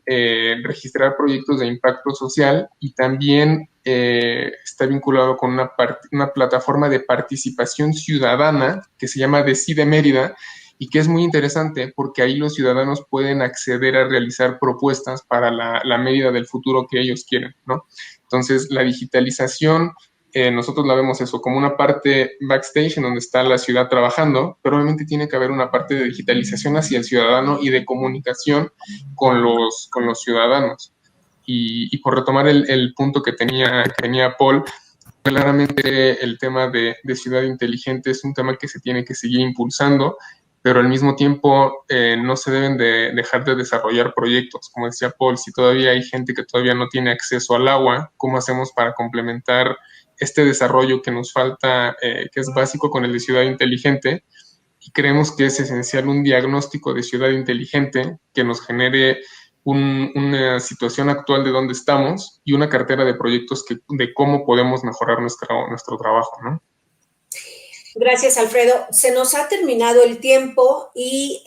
registrar proyectos de impacto social, y también está vinculado con una plataforma de participación ciudadana que se llama Decide Mérida, y que es muy interesante porque ahí los ciudadanos pueden acceder a realizar propuestas para la Mérida del futuro que ellos quieren, ¿no? Entonces, la digitalización, nosotros la vemos eso como una parte backstage en donde está la ciudad trabajando, pero obviamente tiene que haber una parte de digitalización hacia el ciudadano y de comunicación con los ciudadanos. Y por retomar el punto que tenía Paul, claramente el tema de ciudad inteligente es un tema que se tiene que seguir impulsando, pero al mismo tiempo no se deben de dejar de desarrollar proyectos. Como decía Paul, si todavía hay gente que todavía no tiene acceso al agua, ¿cómo hacemos para complementar este desarrollo que nos falta, que es básico, con el de ciudad inteligente? Y creemos que es esencial un diagnóstico de ciudad inteligente que nos genere una situación actual de dónde estamos y una cartera de proyectos de cómo podemos mejorar nuestro trabajo, ¿no? Gracias, Alfredo. Se nos ha terminado el tiempo y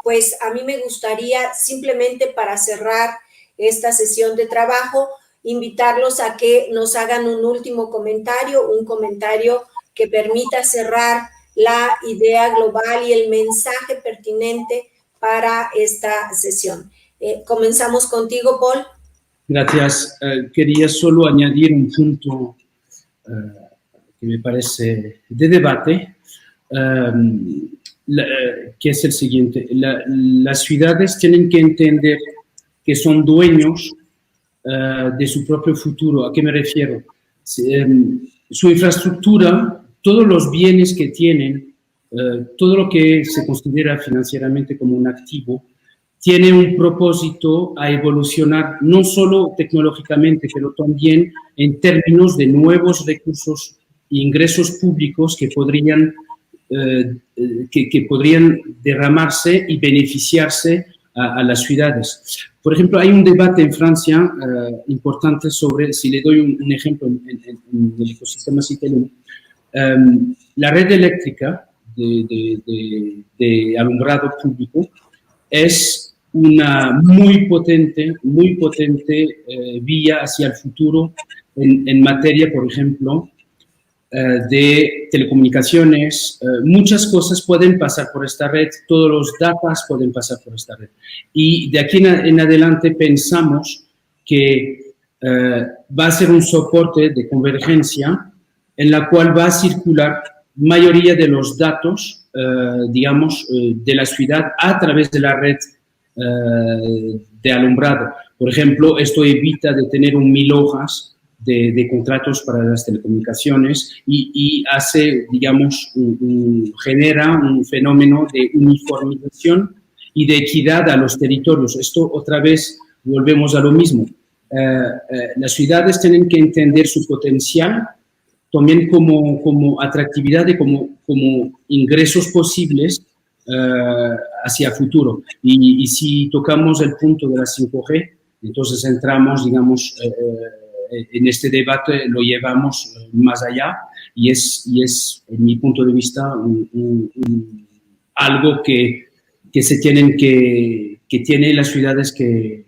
pues a mí me gustaría simplemente para cerrar esta sesión de trabajo invitarlos a que nos hagan un último comentario, un comentario que permita cerrar la idea global y el mensaje pertinente para esta sesión. Comenzamos contigo, Paul. Gracias. Quería solo añadir un punto que me parece de debate, que es el siguiente. Las ciudades tienen que entender que son dueños de su propio futuro. ¿A qué me refiero? Su infraestructura, todos los bienes que tienen, todo lo que se considera financieramente como un activo, tiene un propósito a evolucionar no solo tecnológicamente, pero también en términos de nuevos recursos e ingresos públicos que podrían derramarse y beneficiarse a las ciudades. Por ejemplo, hay un debate en Francia importante sobre, si le doy un ejemplo en el ecosistema Citelum, la red eléctrica de alumbrado público es una muy potente vía hacia el futuro en materia, por ejemplo, de telecomunicaciones. Muchas cosas pueden pasar por esta red, todos los datos pueden pasar por esta red. Y de aquí en adelante pensamos que va a ser un soporte de convergencia en la cual va a circular mayoría de los datos, de la ciudad a través de la red de alumbrado. Por ejemplo, esto evita de tener 1000 hojas de contratos para las telecomunicaciones y hace, genera un fenómeno de uniformización y de equidad a los territorios. Esto otra vez volvemos a lo mismo. Las ciudades tienen que entender su potencial también como atractividad y como ingresos posibles hacia futuro. Y si tocamos el punto de la 5G, entonces entramos, en este debate lo llevamos más allá y es en mi punto de vista, algo que tienen las ciudades que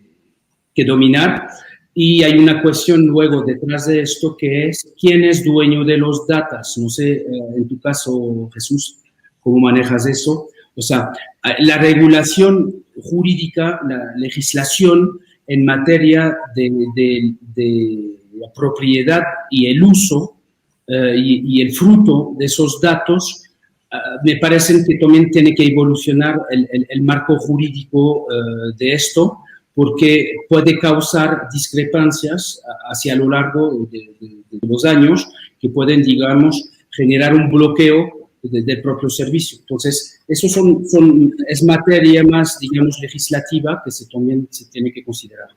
dominar. Y hay una cuestión luego detrás de esto que es quién es dueño de los datos. No sé, en tu caso, Jesús, cómo manejas eso. O sea, la regulación jurídica, la legislación en materia de la propiedad y el uso y el fruto de esos datos, me parece que también tiene que evolucionar el marco jurídico de esto, porque puede causar discrepancias hacia lo largo de los años que pueden, generar un bloqueo del propio servicio. Entonces, eso es materia más, legislativa que también se tiene que considerar.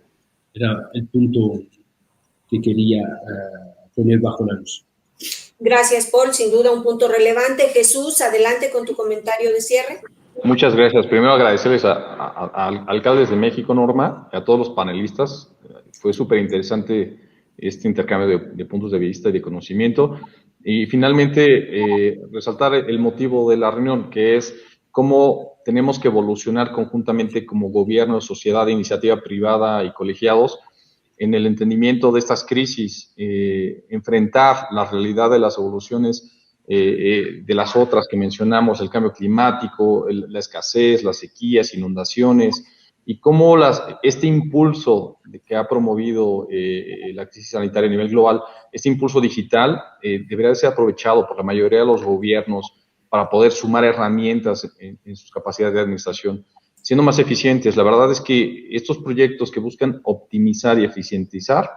Era el punto que quería poner bajo la luz. Gracias, Paul. Sin duda un punto relevante. Jesús, adelante con tu comentario de cierre. Muchas gracias. Primero agradecerles a Alcaldes de México, Norma, y a todos los panelistas. Fue súper interesante este intercambio de puntos de vista y de conocimiento. Y finalmente, resaltar el motivo de la reunión, que es cómo tenemos que evolucionar conjuntamente como gobierno, sociedad, iniciativa privada y colegiados en el entendimiento de estas crisis, enfrentar la realidad de las evoluciones de las otras que mencionamos, el cambio climático, la escasez, las sequías, inundaciones, y cómo este impulso que ha promovido la crisis sanitaria a nivel global, este impulso digital, debería ser aprovechado por la mayoría de los gobiernos para poder sumar herramientas en sus capacidades de administración, siendo más eficientes. La verdad es que estos proyectos que buscan optimizar y eficientizar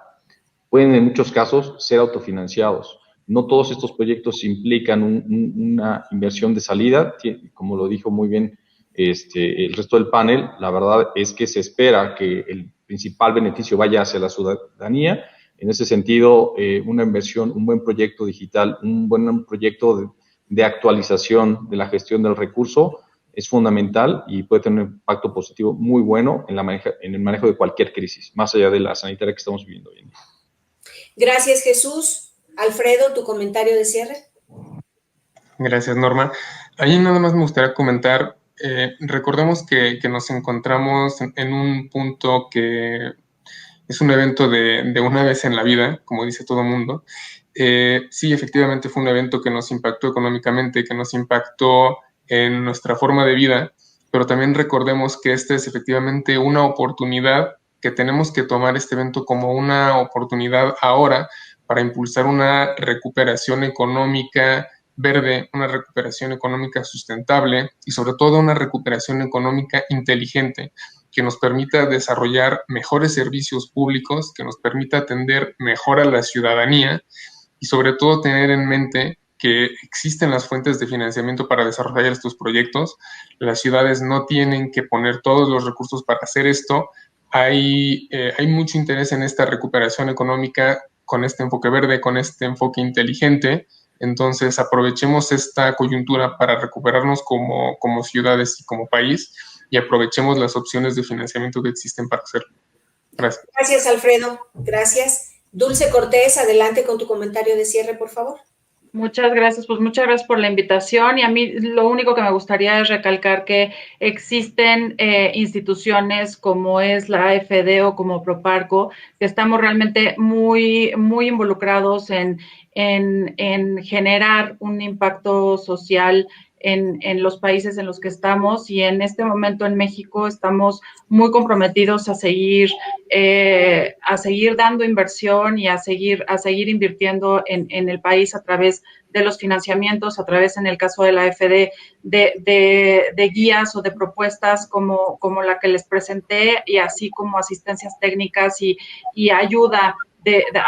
pueden en muchos casos ser autofinanciados. No todos estos proyectos implican una inversión de salida, como lo dijo muy bien el resto del panel. La verdad es que se espera que el principal beneficio vaya hacia la ciudadanía. En ese sentido, una inversión, un buen proyecto digital, un buen proyecto de actualización de la gestión del recurso es fundamental y puede tener un impacto positivo muy bueno en el manejo de cualquier crisis, más allá de la sanitaria que estamos viviendo hoy en día. Gracias, Jesús. Alfredo, tu comentario de cierre. Gracias, Norma. Ahí nada más me gustaría comentar, recordemos que nos encontramos en un punto que es un evento de una vez en la vida, como dice todo el mundo. Sí, efectivamente fue un evento que nos impactó económicamente, que nos impactó en nuestra forma de vida, pero también recordemos que esta es efectivamente una oportunidad, que tenemos que tomar este evento como una oportunidad ahora para impulsar una recuperación económica verde, una recuperación económica sustentable y sobre todo una recuperación económica inteligente que nos permita desarrollar mejores servicios públicos, que nos permita atender mejor a la ciudadanía y sobre todo tener en mente que existen las fuentes de financiamiento para desarrollar estos proyectos. Las ciudades no tienen que poner todos los recursos para hacer esto. Hay mucho interés en esta recuperación económica con este enfoque verde, con este enfoque inteligente. Entonces, aprovechemos esta coyuntura para recuperarnos como ciudades y como país y aprovechemos las opciones de financiamiento que existen para hacerlo. Gracias. Gracias, Alfredo. Gracias. Dulce Cortés, adelante con tu comentario de cierre, por favor. Muchas gracias, pues muchas gracias por la invitación y a mí lo único que me gustaría es recalcar que existen instituciones como es la AFD o como Proparco, que estamos realmente muy involucrados en generar un impacto social en los países en los que estamos y en este momento en México estamos muy comprometidos a seguir dando inversión y a seguir invirtiendo en el país a través de los financiamientos, a través, en el caso de la AFD, de guías o de propuestas como la que les presenté y así como asistencias técnicas y ayuda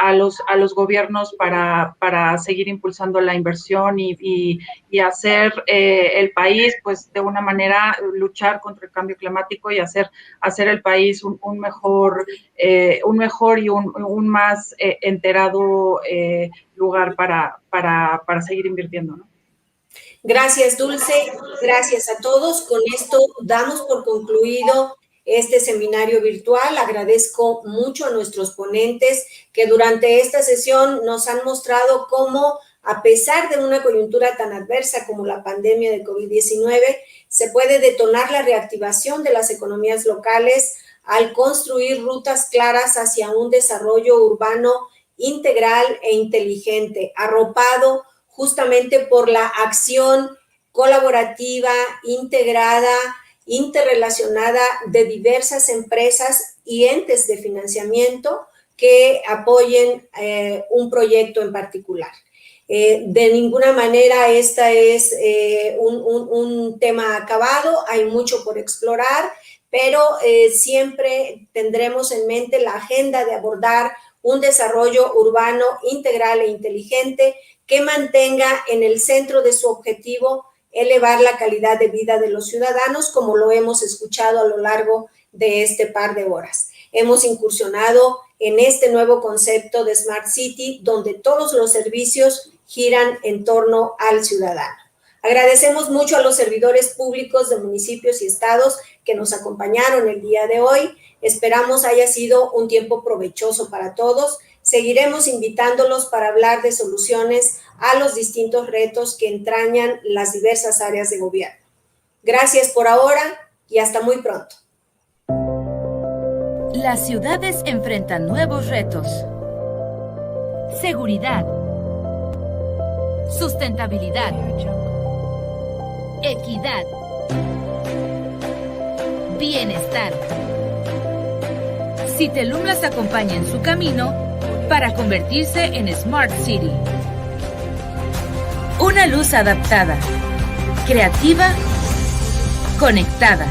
a los gobiernos para seguir impulsando la inversión y hacer el país, pues de una manera, luchar contra el cambio climático y hacer el país un mejor y un más enterado lugar para seguir invirtiendo, ¿no? Gracias, Dulce. Gracias a todos. Con esto damos por concluido este seminario virtual. Agradezco mucho a nuestros ponentes que durante esta sesión nos han mostrado cómo, a pesar de una coyuntura tan adversa como la pandemia de COVID-19, se puede detonar la reactivación de las economías locales al construir rutas claras hacia un desarrollo urbano integral e inteligente, arropado justamente por la acción colaborativa, integrada, interrelacionada de diversas empresas y entes de financiamiento que apoyen un proyecto en particular. De ninguna manera este es un tema acabado, hay mucho por explorar, pero siempre tendremos en mente la agenda de abordar un desarrollo urbano integral e inteligente que mantenga en el centro de su objetivo elevar la calidad de vida de los ciudadanos, como lo hemos escuchado a lo largo de este par de horas. Hemos incursionado en este nuevo concepto de Smart City, donde todos los servicios giran en torno al ciudadano. Agradecemos mucho a los servidores públicos de municipios y estados que nos acompañaron el día de hoy. Esperamos haya sido un tiempo provechoso para todos. Seguiremos invitándolos para hablar de soluciones a los distintos retos que entrañan las diversas áreas de gobierno. Gracias por ahora y hasta muy pronto. Las ciudades enfrentan nuevos retos. Seguridad. Sustentabilidad. Equidad. Bienestar. Citelum las acompaña en su camino para convertirse en Smart City. Una luz adaptada, creativa, conectada.